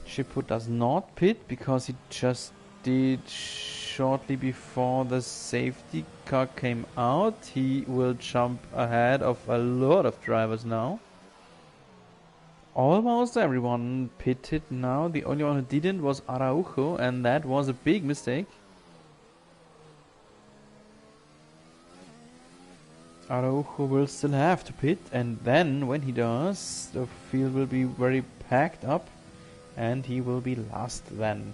Shippo does not pit because he just did shortly before the safety car came out. He will jump ahead of a lot of drivers now. Almost everyone pitted now. The only one who didn't was Araujo, and that was a big mistake. Araujo will still have to pit, and then when he does, the field will be very packed up, and he will be last then.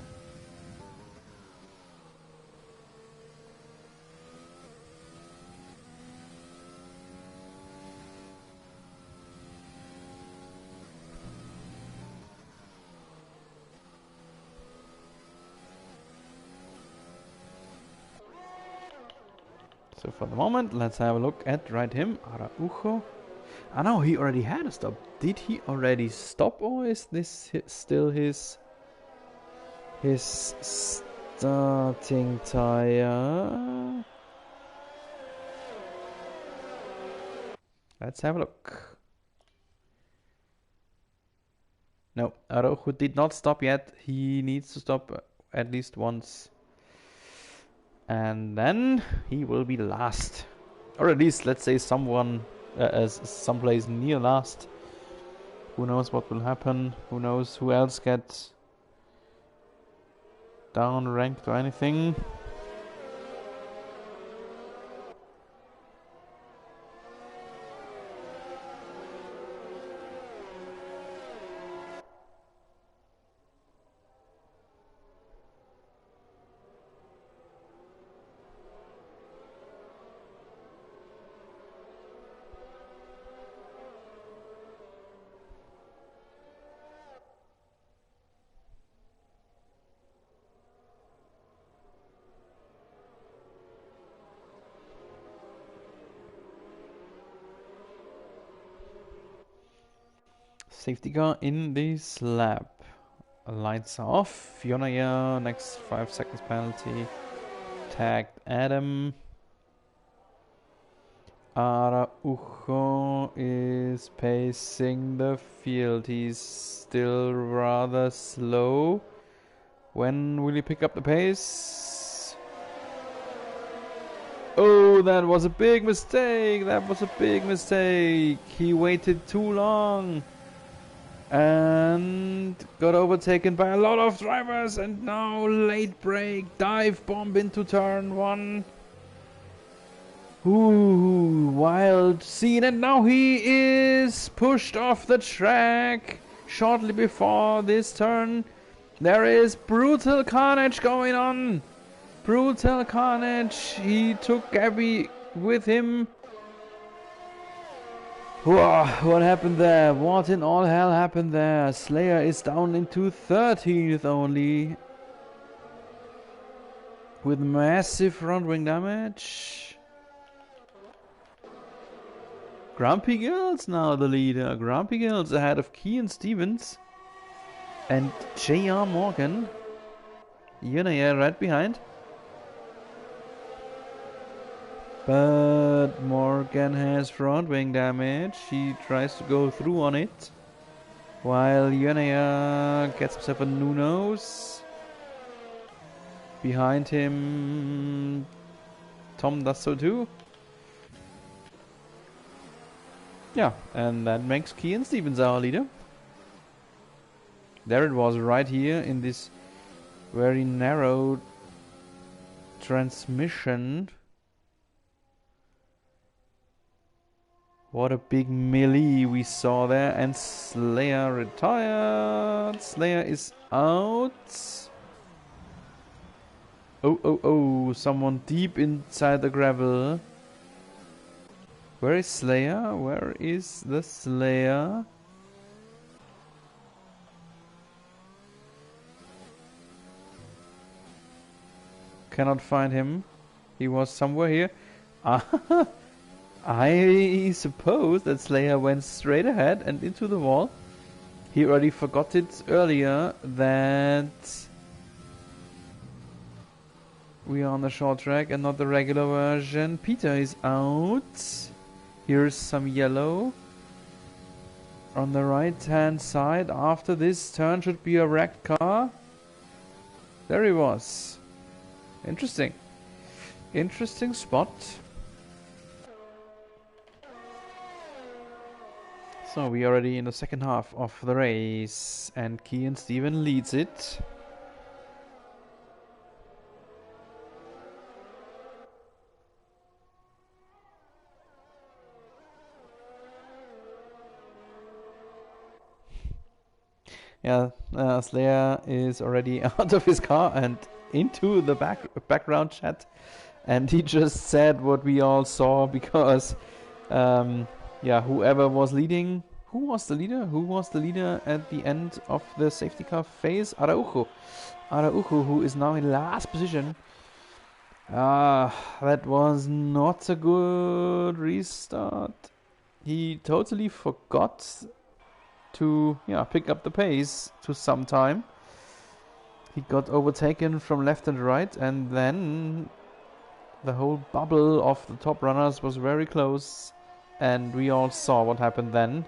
So for the moment, let's have a look at him, Araujo. Ah no, he already had a stop. Did he already stop, or is this still his starting tire? Let's have a look. No, Araujo did not stop yet. He needs to stop at least once. And then he will be last. Or at least, let's say, someplace near last. Who knows what will happen? Who knows who else gets down ranked or anything? Safety car in this lap. Lights are off. Yonaya, next 5 seconds penalty. Tagged Adam. Araujo is pacing the field. He's still rather slow. When will he pick up the pace? Oh, that was a big mistake. That was a big mistake. He waited too long and got overtaken by a lot of drivers, and now late brake, dive bomb into turn 1. Ooh, wild scene, and now he is pushed off the track shortly before this turn. There is brutal carnage going on. Brutal carnage. He took Gabby with him. Whoa, what happened there? What in all hell happened there? Slayer is down into 13th only, with massive front wing damage. Grumpy Girls now the leader. Grumpy Girls ahead of Kean Stevens and J.R. Morgan. Yunaya right behind. But Morgan has front wing damage. He tries to go through on it, while Yunaya gets himself a new nose. Behind him, Tom does so too. Yeah, and that makes Kean Stevens our leader. There it was, right here in this very narrow transmission. What a big melee we saw there, and Slayer retired. Slayer is out. Oh, someone deep inside the gravel. Where is Slayer? Where is the Slayer? Cannot find him. He was somewhere here. I suppose that Slayer went straight ahead and into the wall. He already forgot it earlier that we are on the short track and not the regular version. Peter is out. Here's some yellow. On the right hand side after this turn should be a wrecked car. There he was. Interesting. Interesting spot. So we are already in the second half of the race and Kian Steven leads it. Yeah, Slayer is already out of his car and into the background chat, and he just said what we all saw because, yeah, whoever was leading, who was the leader? Who was the leader at the end of the safety car phase? Araujo, who is now in last position. That was not a good restart. He totally forgot to pick up the pace to some time. He got overtaken from left and right, and then the whole bubble of the top runners was very close, and we all saw what happened then.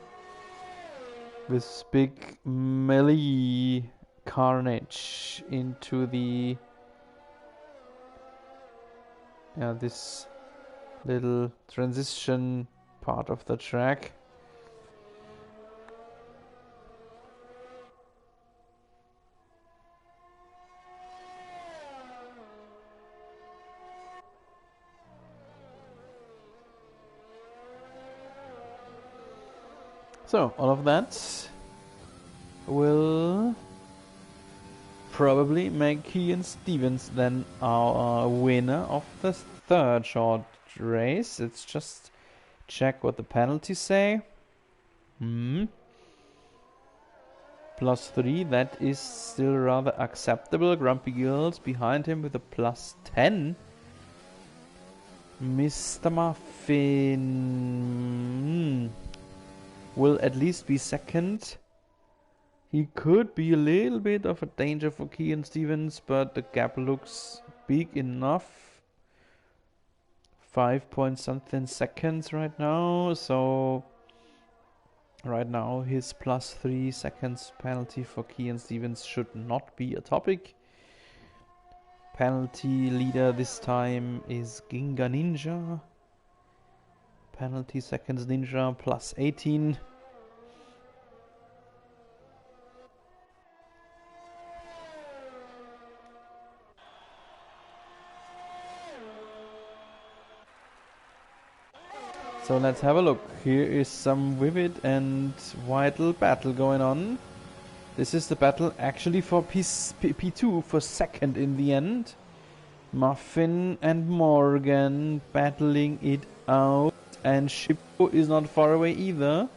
This big melee carnage into the this little transition part of the track. So, all of that will probably make Kian Stevens then our winner of the third short race. Let's just check what the penalties say. +3, that is still rather acceptable. Grumpy Girls behind him with a +10. Mr. Muffin will at least be second. He could be a little bit of a danger for Kian Stevens, but the gap looks big enough. 5 point something seconds right now, so right now his +3 seconds penalty for Kian Stevens should not be a topic. Penalty leader this time is Ginga Ninja. Penalty seconds Ninja +18. So let's have a look. Here is some vivid and vital battle going on. This is the battle actually for P2 for second in the end. Muffin and Morgan battling it out. And Shippo is not far away either.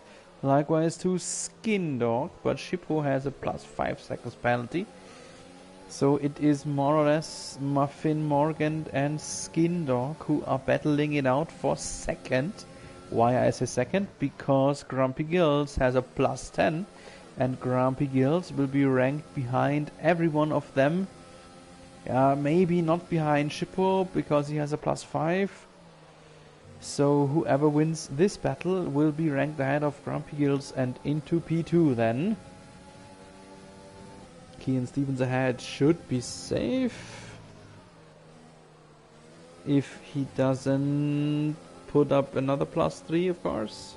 Likewise to Skin Dog, but Shippo has a +5 seconds penalty. So it is more or less Muffin, Morgan and Skin Dog who are battling it out for second. Why I say second? Because Grumpy Girls has a +10 and Grumpy Girls will be ranked behind every one of them. Maybe not behind Shippo because he has a +5. So whoever wins this battle will be ranked ahead of Grumpy Girls and into P2 then. Kian Stevens ahead should be safe. If he doesn't put up another +3, of course.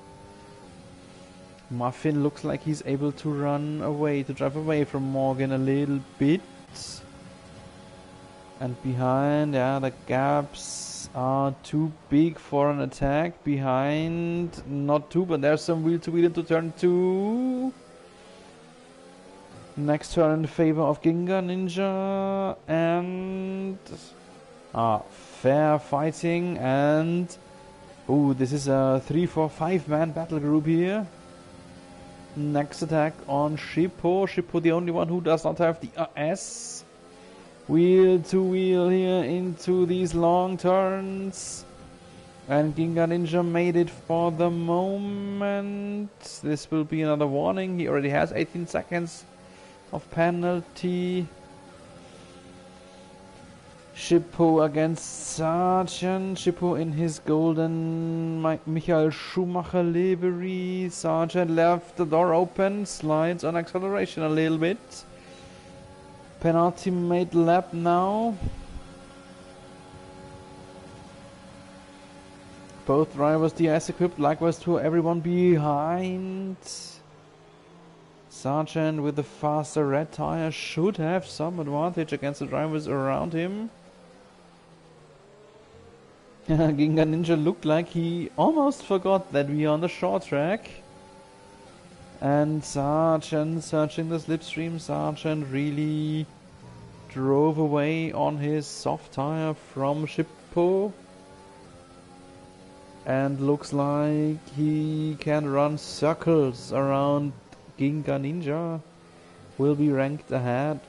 Muffin looks like he's able to run away, to drive away from Morgan a little bit. And behind, the gaps are too big for an attack. Behind, not too, but there's some wheel to wheel into turn 2. Next turn in favor of Ginga Ninja, and fair fighting, and this is a 3-4-5 man battle group here. Next attack on Shippo. Shippo, the only one who does not have the S. Wheel to wheel here into these long turns. And Ginga Ninja made it for the moment. This will be another warning. He already has 18 seconds of penalty. Shippo against Sergeant. Shippo in his golden Michael Schumacher livery. Sergeant left the door open. Slides on acceleration a little bit. Penultimate lap now. Both drivers DS equipped, likewise to everyone behind. Sergeant with the faster red tire should have some advantage against the drivers around him. Ginga Ninja looked like he almost forgot that we are on the short track. And Sergeant searching the slipstream. Sergeant really drove away on his soft tire from Shippo. And looks like he can run circles around Ginga Ninja. Will be ranked ahead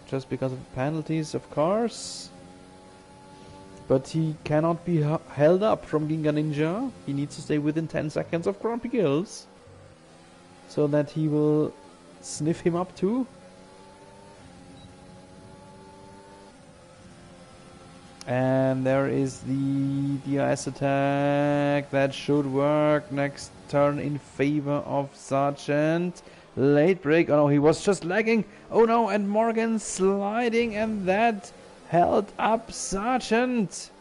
just because of penalties, of course. But he cannot be held up from Ginga Ninja. He needs to stay within 10 seconds of Grumpy Gills, so that he will sniff him up too. And there is the DRS attack. That should work. Next turn in favor of Sergeant. Late break. Oh no, he was just lagging. Oh no, and Morgan sliding, and that held up Sergeant.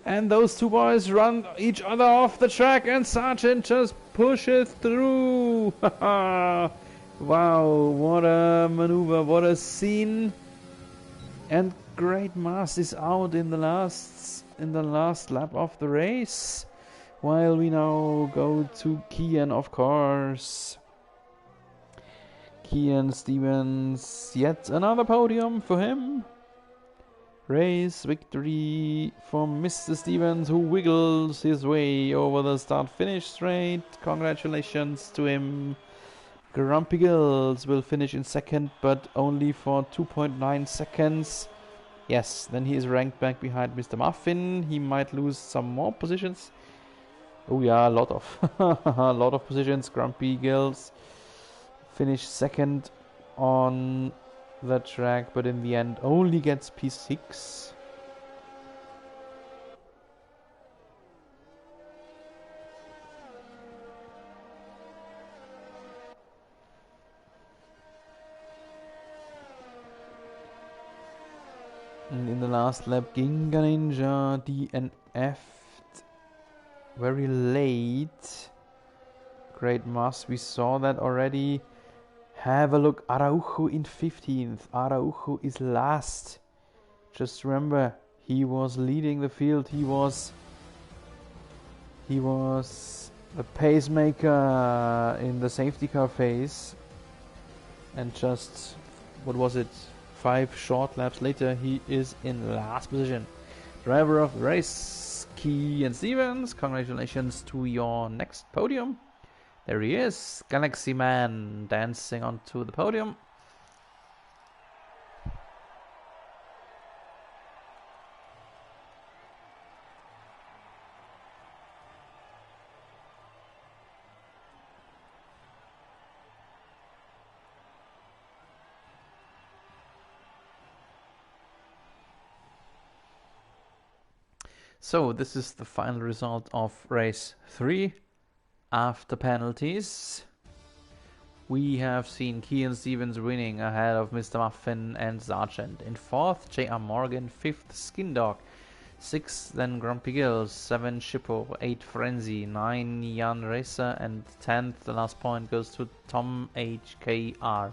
And those two boys run each other off the track, and Sergeant just pushes through. Wow, what a maneuver, what a scene. And Great Mass is out in the last lap of the race, while we now go to Kian, of course. Kian Stevens, yet another podium for him. Race victory for Mr. Stevens, who wiggles his way over the start-finish straight. Congratulations to him. Grumpy Gills will finish in second, but only for 2.9 seconds. Yes, then he is ranked back behind Mr. Muffin. He might lose some more positions. Oh yeah, a lot of positions. Grumpy Gills finished second on the track, but in the end only gets P6. And in the last lap, Ginga Ninja DNF'd very late. Great Mass, we saw that already. Have a look, Araujo in 15th. Araujo is last. Just remember, he was leading the field. He was the pacemaker in the safety car phase. And just, what was it, 5 short laps later, he is in last position. Driver of the race, Kian Stevens, congratulations to your next podium. There he is, Galaxy Man, dancing onto the podium. So this is the final result of race 3 after penalties. We have seen Kian Stevens winning ahead of Mr. Muffin and Sergeant. In 4th, J.R. Morgan. 5th, Skin Dog. 6th, then Grumpy Gills. 7, Shippo. 8, Frenzy. 9, Jan Racer. And 10th, the last point, goes to Tom HKR.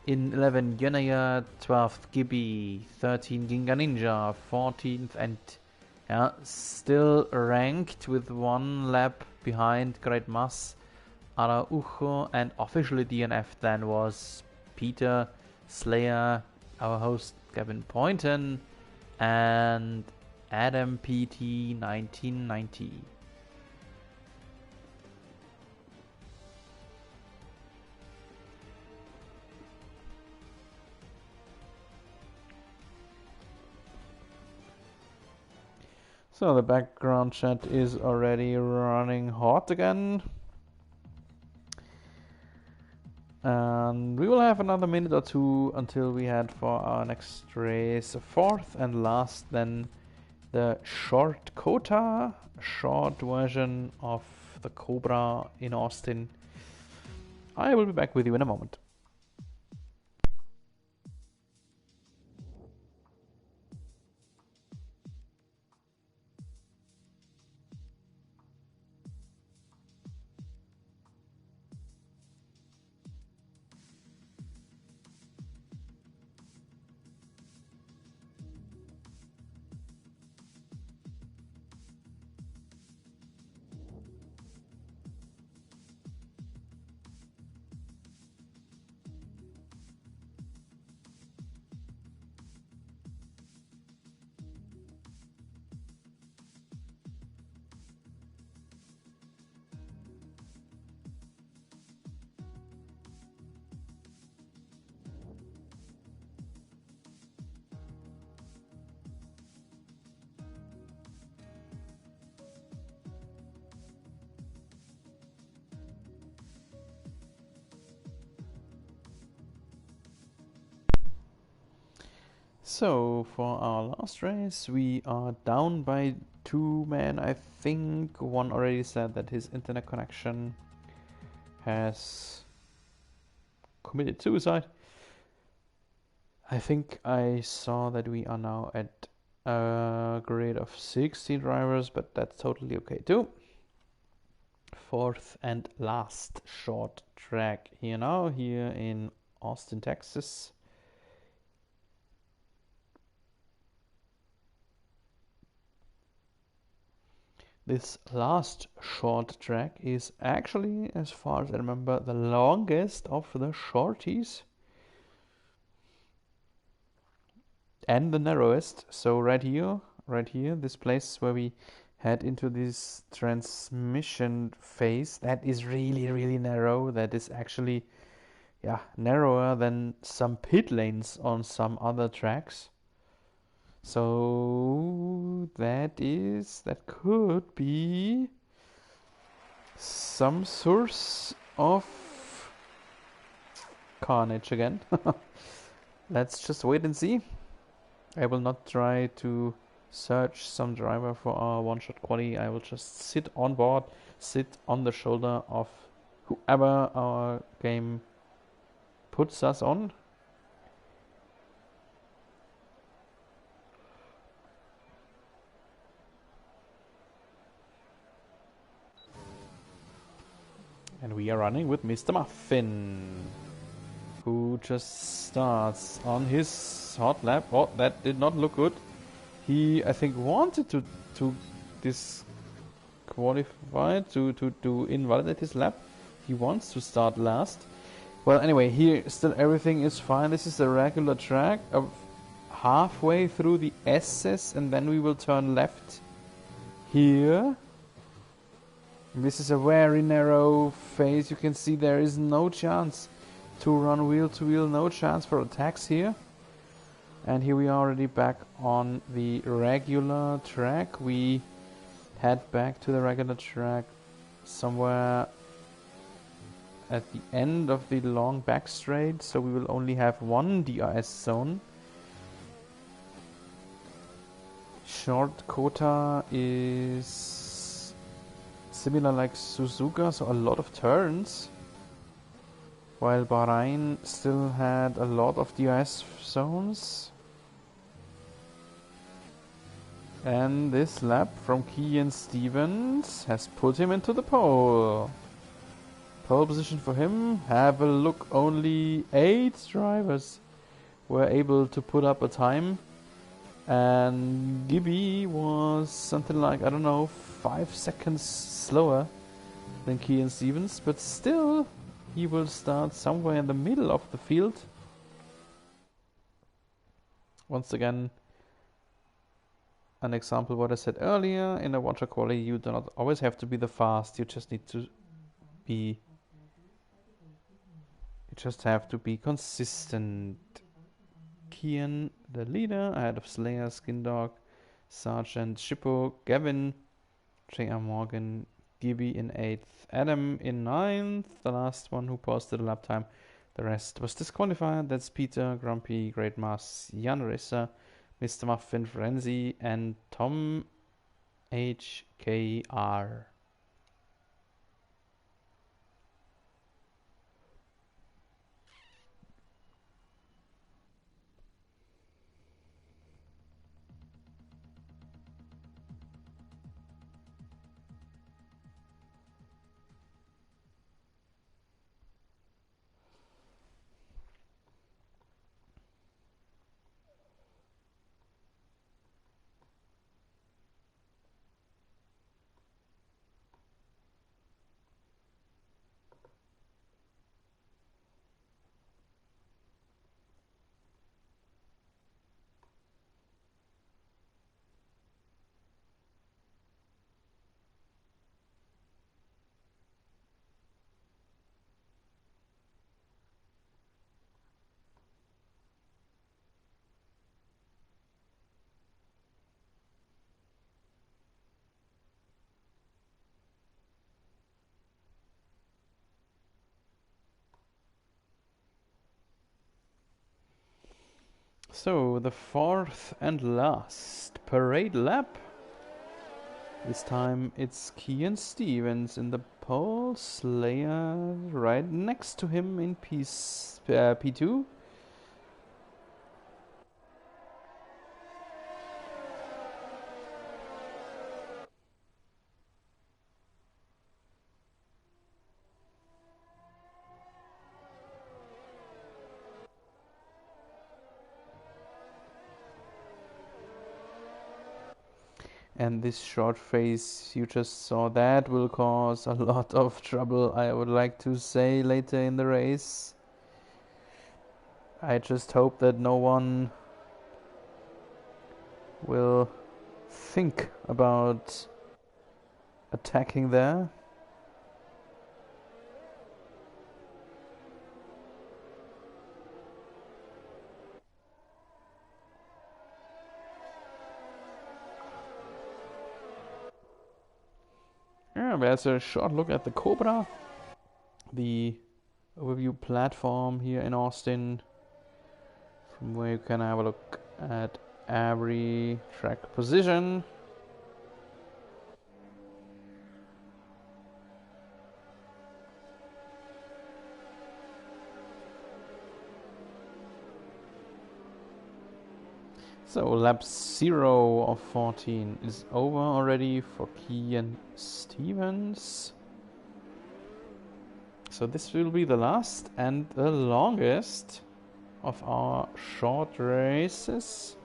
In 11, Yunaya. 12th, Gibby. 13, Ginga Ninja. 14th, and still ranked with 1 lap behind Great Mass Araujo, and officially DNF then was Peter Slayer, our host Gavin Poynton, and Adam PT 1990. So the background chat is already running hot again. And we will have another minute or two until we head for our next race. Fourth and last then the short Kota, short version of the Cobra in Austin. I will be back with you in a moment. So for our last race, we are down by 2 men. I think one already said that his internet connection has committed suicide. I think I saw that we are now at a grid of 16 drivers, but that's totally okay too. Fourth and last short track here now, here in Austin, Texas. This last short track is actually, as far as I remember, the longest of the shorties. And the narrowest. So right here, this place where we head into this transmission phase, that is really, really narrow. That is actually, yeah, narrower than some pit lanes on some other tracks. So that could be some source of carnage again. Let's just wait and see. I will not try to search some driver for our one-shot quali. I will just sit on board, sit on the shoulder of whoever our game puts us on. And we are running with Mr. Muffin, who just starts on his hot lap. Oh, that did not look good. He, I think, wanted to disqualify, to invalidate his lap. He wants to start last. Well, anyway, here still everything is fine. This is a regular track of halfway through the S's, and then we will turn left here. This is a very narrow phase. You can see there is no chance to run wheel to wheel, no chance for attacks here. And here we are already back on the regular track. We head back to the regular track somewhere at the end of the long back straight, so we will only have one DRS zone. Short Kota is similar like Suzuka, so a lot of turns, while Bahrain still had a lot of DRS zones. And this lap from Kian Stevens has put him into the pole. Pole position for him. Have a look, only 8 drivers were able to put up a time. And Gibby was something like, I don't know, 5 seconds slower than Kian Stevens, but still he will start somewhere in the middle of the field. Once again, an example what I said earlier, in a water quali you do not always have to be the fast, you just have to be consistent. Kian, the leader, ahead of Slayer, Skindog, Sergeant, Shippo, Gavin, J.R. Morgan, Gibby in 8th, Adam in 9th, the last one who posted a lap time. The rest was disqualified. That's Peter, Grumpy, Great Mas, Jan Rissa, Mr. Muffin, Frenzy, and Tom HKR. So, the fourth and last parade lap. This time it's Kian Stevens in the pole, Slayer right next to him in P2. And this short phase you just saw, that will cause a lot of trouble, I would like to say, later in the race. I just hope that no one will think about attacking there. Yeah, there's a short look at the Cobra, the overview platform here in Austin, from where you can have a look at every track position. So lap 0 of 14 is over already for Kian Stevens. So this will be the last and the longest of our short races.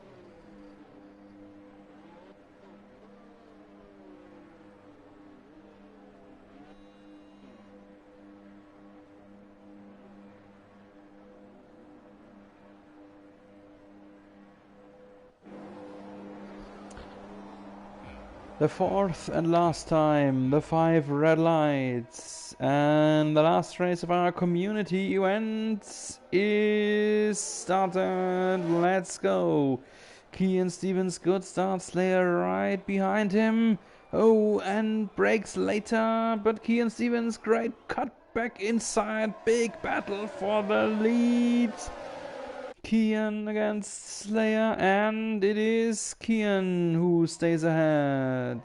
The fourth and last time, the 5 red lights, and the last race of our community event is started. Let's go. Kian Stevens, good start. Slayer right behind him. Oh, and breaks later, but Kian Stevens, great cut back inside. Big battle for the lead. Kian against Slayer, and it is Kian who stays ahead.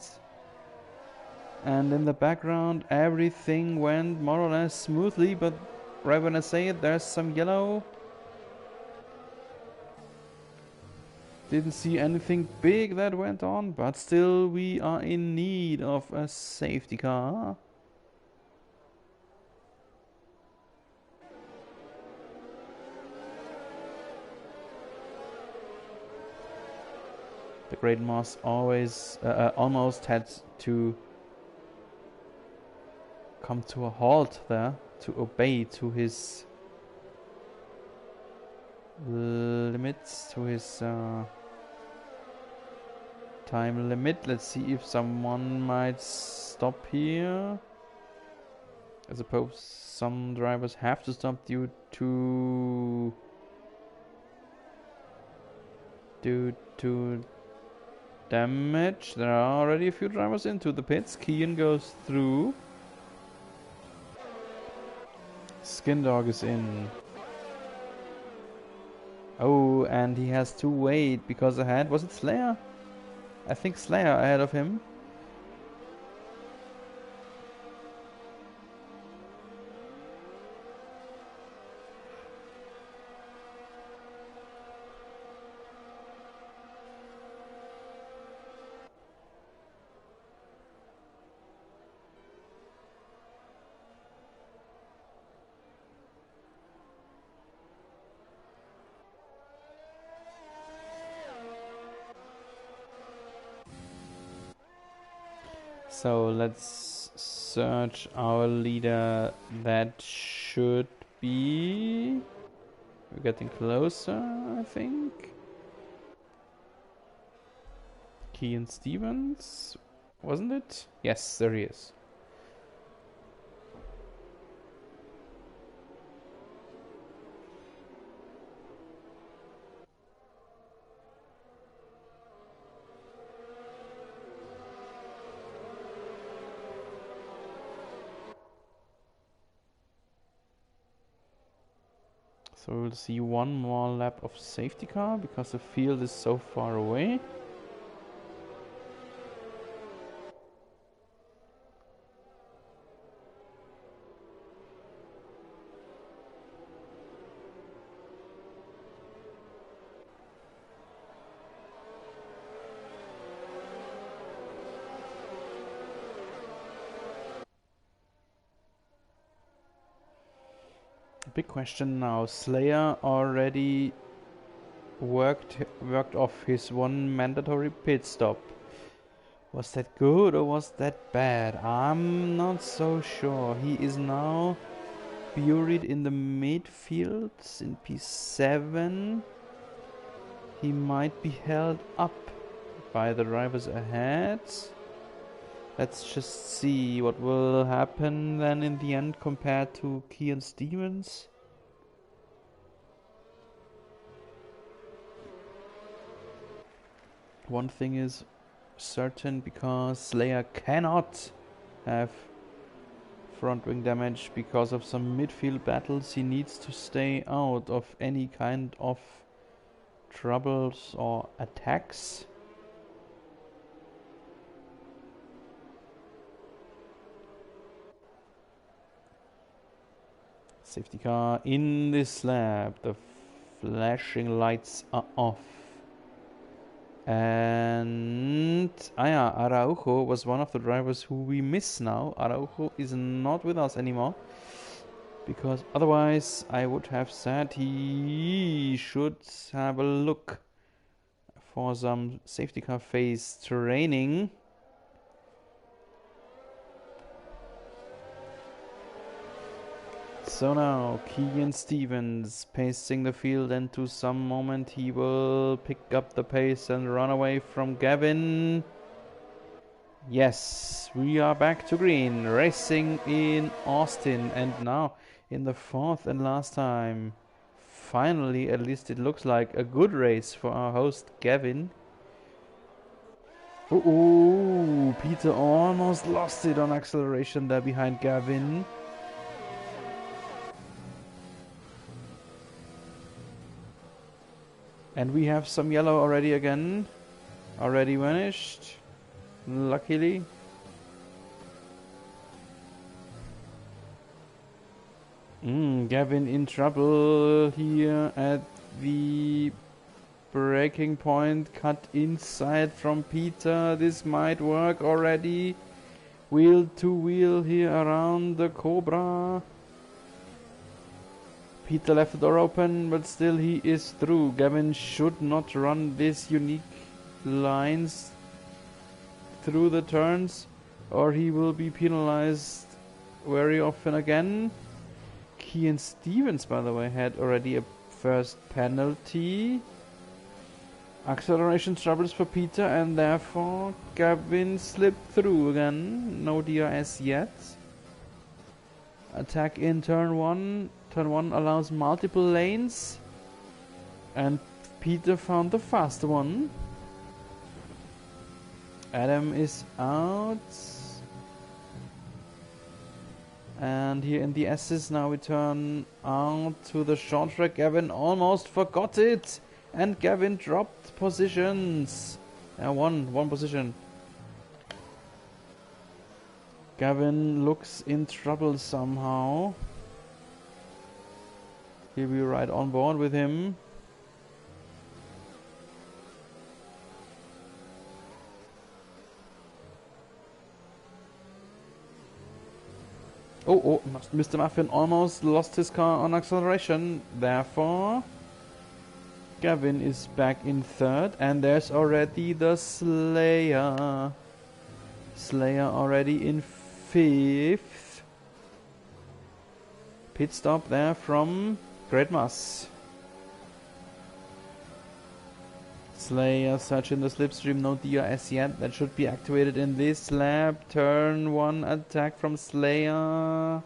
And in the background, everything went more or less smoothly, but right when I say it, there's some yellow. Didn't see anything big that went on, but still we are in need of a safety car. The Great Moss always almost had to come to a halt there, to obey to his limits, to his time limit. Let's see if someone might stop here. I suppose some drivers have to stop due to damage. There are already a few drivers into the pits. Kian goes through. Skin Dog is in. Oh, and he has to wait because ahead, was it Slayer? I think Slayer ahead of him. So let's search our leader. That should be... We're getting closer, I think. Kian Stevens, wasn't it? Yes, there he is. So we'll see one more lap of safety car because the field is so far away. Big question now. Slayer already worked off his one mandatory pit stop. Was that good or was that bad? I'm not so sure. He is now buried in the midfields in P7. He might be held up by the drivers ahead. Let's just see what will happen then in the end compared to Kian Stevens. One thing is certain, because Slayer cannot have front wing damage because of some midfield battles. He needs to stay out of any kind of troubles or attacks. Safety car in this lap. The flashing lights are off. And Araujo was one of the drivers who we miss now. Araujo is not with us anymore, because otherwise I would have said he should have a look for some safety car phase training. So now Kian Stevens pacing the field, and to some moment he will pick up the pace and run away from Gavin. Yes, we are back to green, racing in Austin, and now in the fourth and last time. Finally, at least it looks like a good race for our host Gavin. Oh, Peter almost lost it on acceleration there behind Gavin. And we have some yellow already again. Already vanished. Luckily. Gavin in trouble here at the braking point. Cut inside from Peter. This might work already. Wheel to wheel here around the Cobra. Peter left the door open, but still he is through. Gavin should not run these unique lines through the turns, or he will be penalized very often again. Kian Stevens, by the way, had already a first penalty. Acceleration troubles for Peter, and therefore Gavin slipped through again. No DRS yet. Attack in turn 1. Turn 1 allows multiple lanes. And Peter found the fast one. Adam is out. And here in the S's now we turn out to the short track. Gavin almost forgot it. And Gavin dropped positions. One position. Gavin looks in trouble somehow. Here we ride on board with him. Oh, Mr. Muffin almost lost his car on acceleration. Therefore, Gavin is back in third. And there's already the Slayer. Slayer already in fifth. Pit stop there from Great Muss. Slayer searching the slipstream, no DRS yet. That should be activated in this lap. Turn 1 attack from Slayer.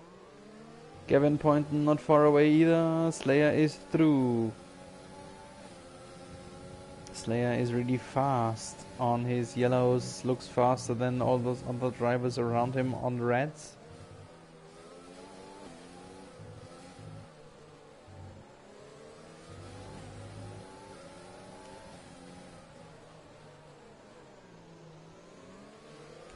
Gavin Poynton not far away either. Slayer is through. Slayer is really fast on his yellows. Looks faster than all those other drivers around him on reds.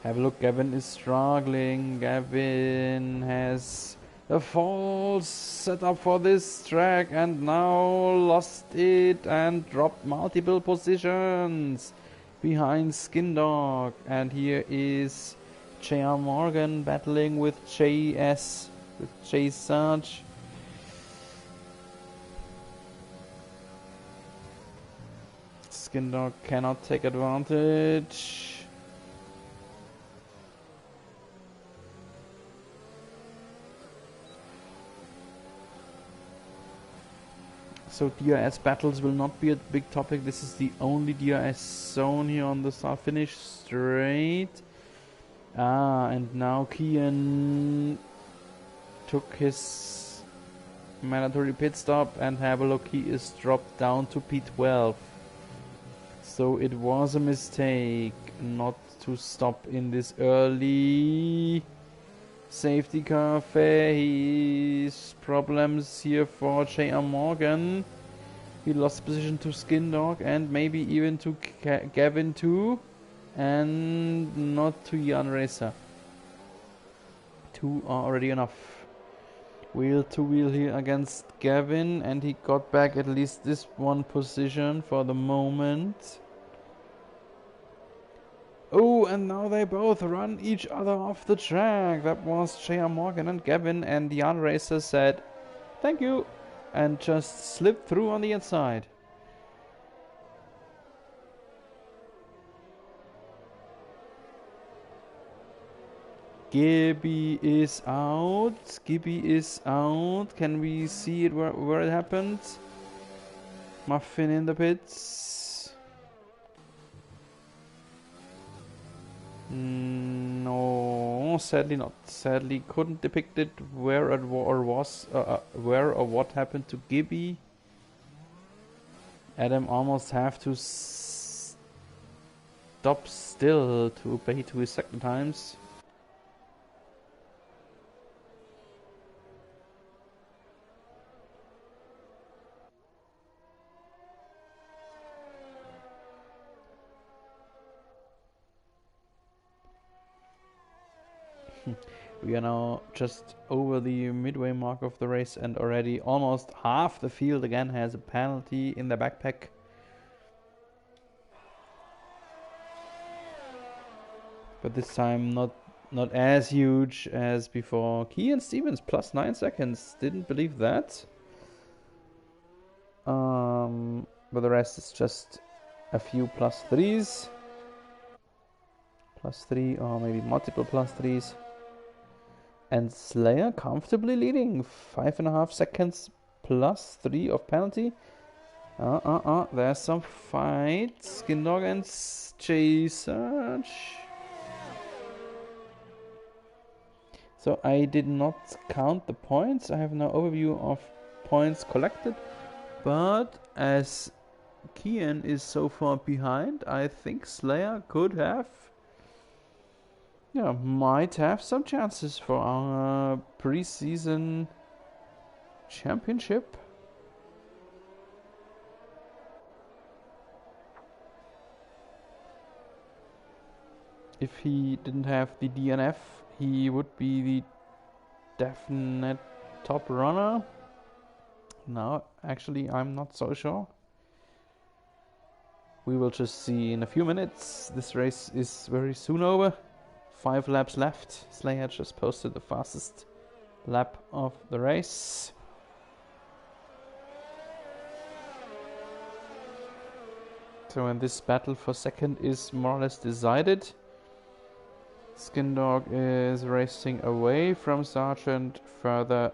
Have a look, Gavin is struggling. Gavin has a false set up for this track and now lost it and dropped multiple positions behind Skin Dog. And here is J.R. Morgan battling with J.S. with J. Sarge. Skin Dog cannot take advantage. So DRS battles will not be a big topic. This is the only DRS zone here on the start finish straight. And now Kian took his mandatory pit stop, and have a look, he is dropped down to P12. So it was a mistake not to stop in this early safety car phase. Problems here for J.R. Morgan. He lost position to Skin Dog and maybe even to Gavin too, and not to Jan Racer. 2 are already enough. Wheel to wheel here against Gavin, and he got back at least this one position for the moment. Oh, and now they both run each other off the track. That was J.R. Morgan and Gavin, and the other racer said thank you and just slipped through on the inside. Gibby is out. Gibby is out. Can we see it where it happened? Muffin in the pits. No, sadly not. Sadly couldn't depict it where it was, where or what happened to Gibby. Adam almost have to stop still to obey to his second times. We are now just over the midway mark of the race, and already almost half the field again has a penalty in their backpack. But this time not as huge as before. Kian Stevens plus 9 seconds. Didn't believe that. But the rest is just a few plus 3s. Plus 3 or maybe multiple plus 3s. And Slayer comfortably leading. 5.5 seconds plus 3 of penalty. There's some fight. Skin Dog and Jason. So I did not count the points. I have no overview of points collected. But as Kian is so far behind, I think Slayer could have, might have some chances for our preseason championship. If he didn't have the DNF, he would be the definite top runner. No, actually, I'm not so sure. We will just see in a few minutes. This race is very soon over. 5 laps left. Slayer just posted the fastest lap of the race. So when this battle for second is more or less decided, Skin Dog is racing away from Sergeant. Further,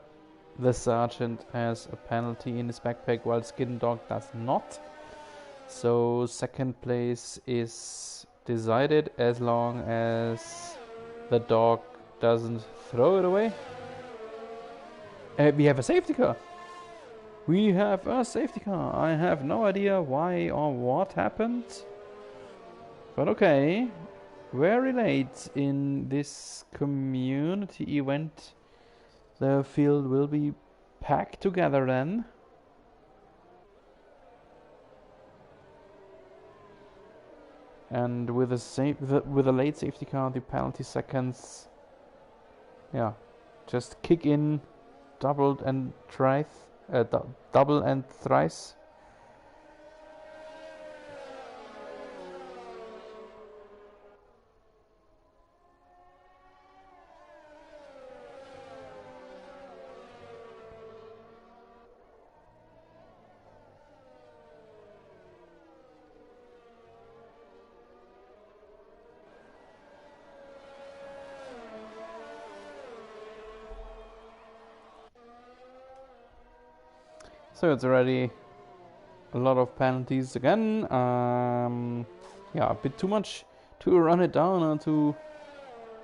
the Sergeant has a penalty in his backpack while Skin Dog does not. So second place is decided as long as the dog doesn't throw it away. We have a safety car. We have a safety car. I have no idea why or what happened. But okay. Very late in this community event, the field will be packed together then. And with a late safety car, the penalty seconds, just kick in, double and thrice. So it's already a lot of penalties again. A bit too much to run it down or to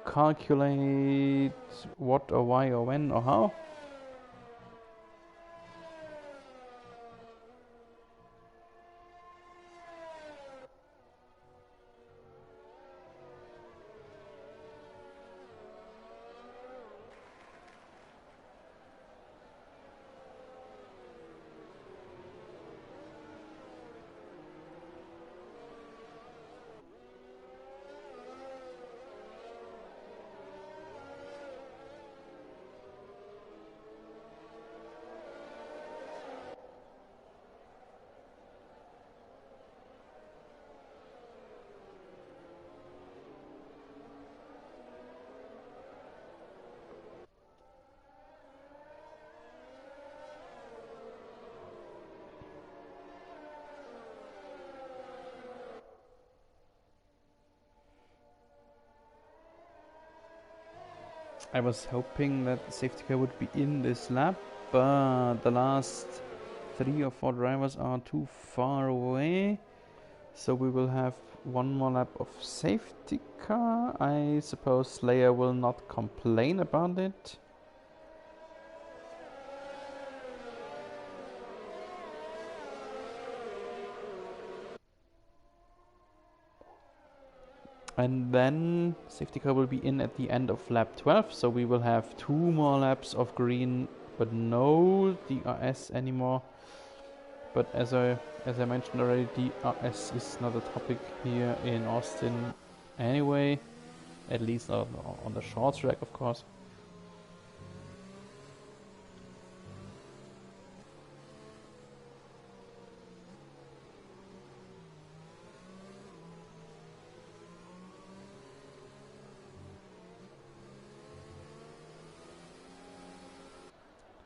calculate what or why or when or how. I was hoping that the safety car would be in this lap, but the last 3 or 4 drivers are too far away. So we will have one more lap of safety car. I suppose Slayer will not complain about it. And then safety car will be in at the end of lap 12, so we will have 2 more laps of green, but no DRS anymore. But as I mentioned already, DRS is not a topic here in Austin anyway, at least on the short track, of course.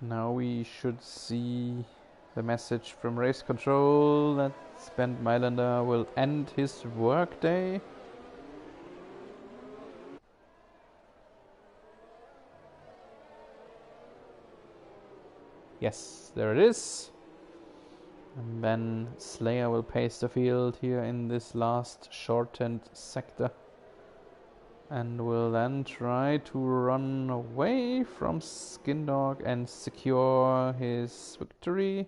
Now we should see the message from race control that Sven Mailander will end his workday. Yes, there it is. And then Slayer will pace the field here in this last shortened sector. And will then try to run away from Skindog and secure his victory.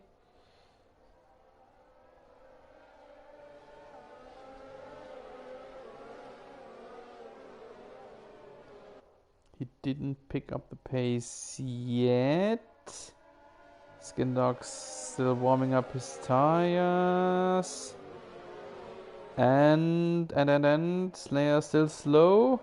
He didn't pick up the pace yet. Skindog's still warming up his tires. And Slayer still slow.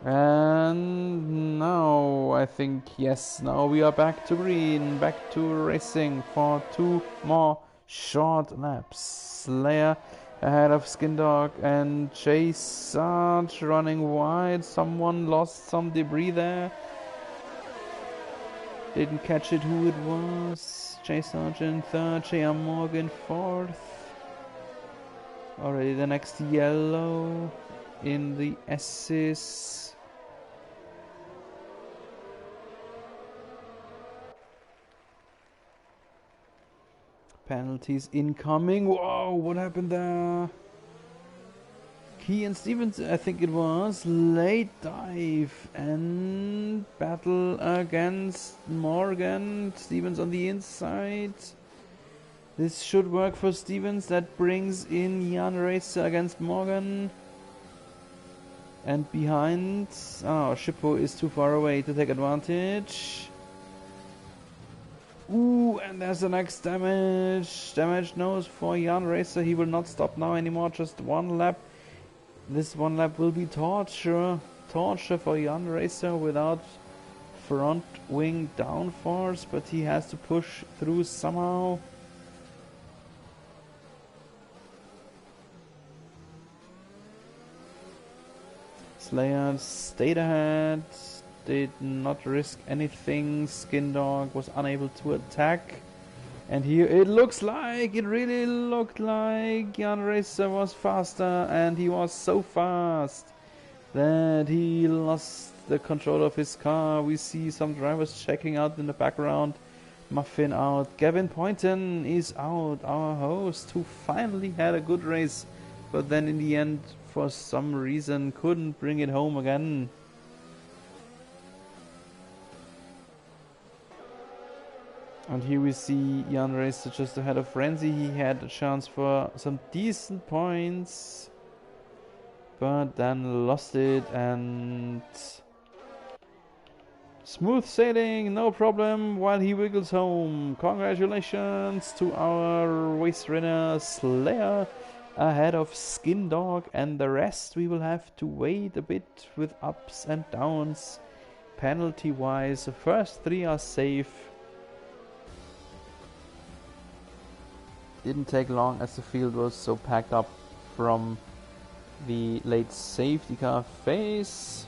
And now I think, yes, now we are back to green, back to racing for 2 more short laps. Slayer ahead of Skindog and Chase Sarge running wide. Someone lost some debris there. Didn't catch it who it was. Chase Sarge in third, J.R. Morgan fourth. Already the next yellow in the S's. Penalties incoming. Whoa, what happened there? Key and Stevens, I think it was. Late dive and battle against Morgan. Stevens on the inside. This should work for Stevens. That brings in Jan Racer against Morgan. And behind... oh, Shippo is too far away to take advantage. Ooh, and there's the next damage. Damage nose for Jan Racer. He will not stop now anymore. Just 1 lap. This 1 lap will be torture. Torture for Jan Racer without front wing downforce. But he has to push through somehow. Slayer stayed ahead. Did not risk anything. Skindog was unable to attack. And here it looks like, it really looked like Jan Racer was faster, and he was so fast that he lost the control of his car. We see some drivers checking out in the background. Muffin out. Gavin Poynton is out, our host, who finally had a good race, but then in the end, for some reason, couldn't bring it home again. And here we see Jan Racer just ahead of Renzi. He had a chance for some decent points, but then lost it. And smooth sailing, no problem, while he wiggles home. Congratulations to our race winner Slayer ahead of Skindog, and the rest we will have to wait a bit with ups and downs penalty wise. The first 3 are safe. Didn't take long as the field was so packed up from the late safety car phase.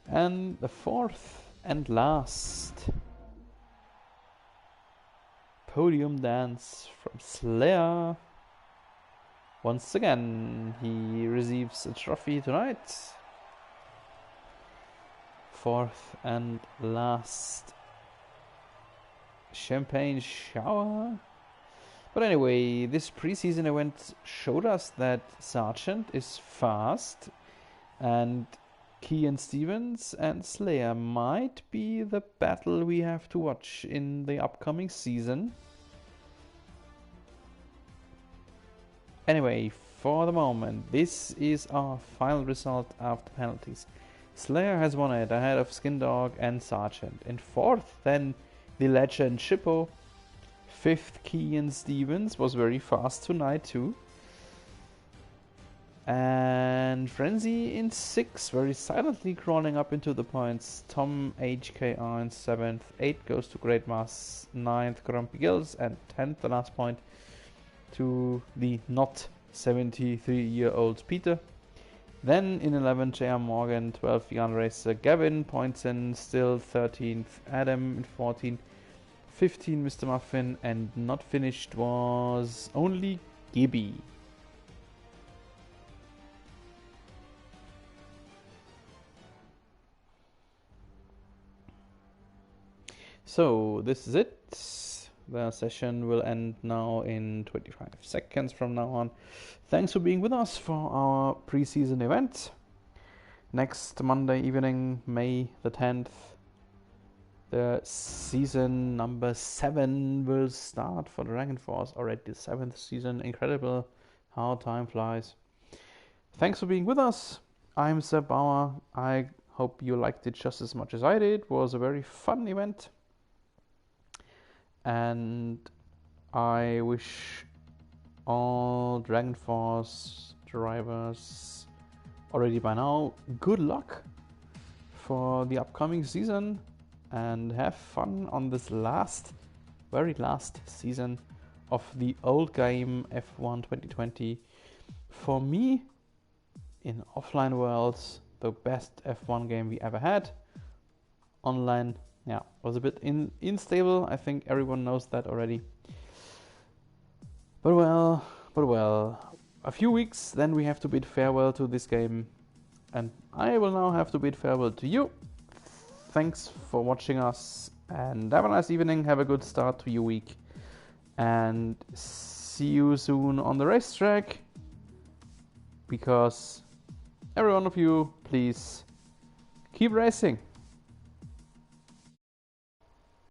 And the 4th and last podium dance from Slayer. Once again, he receives a trophy tonight. 4th and last champagne shower. But anyway, this preseason event showed us that Sargent is fast, and Kian Stevens and Slayer might be the battle we have to watch in the upcoming season. Anyway, for the moment, this is our final result after penalties. Slayer has won it ahead of Skindog and Sargent. In 4th, then the legend Shippo. 5th, Kian Stevens was very fast tonight too. And Frenzy in 6th, very silently crawling up into the points. Tom HKR in 7th. 8 goes to Great Mass. 9th, Grumpy Gills. And 10th, the last point, to the not 73-year-old Peter. Then in 11, J.R. Morgan, 12, Jan Racer, Gavin Poinsen, still 13th, Adam in 14, 15, Mr. Muffin, and not finished was only Gibby. So this is it. The session will end now in 25 seconds from now on. Thanks for being with us for our preseason event. Next Monday evening, May the 10th, the season number 7 will start for Dragon Force. Already the 7th season. Incredible how time flies. Thanks for being with us. I'm Seb Bauer. I hope you liked it just as much as I did. It was a very fun event. And I wish all Dragon Force drivers already by now good luck for the upcoming season, and have fun on this very last season of the old game F1 2020. For me, in offline worlds, the best F1 game we ever had. Online, yeah, was a bit unstable. I think everyone knows that already. But well, a few weeks, then we have to bid farewell to this game. And I will now have to bid farewell to you. Thanks for watching us, and have a nice evening. Have a good start to your week. And see you soon on the racetrack. Because every one of you, please keep racing.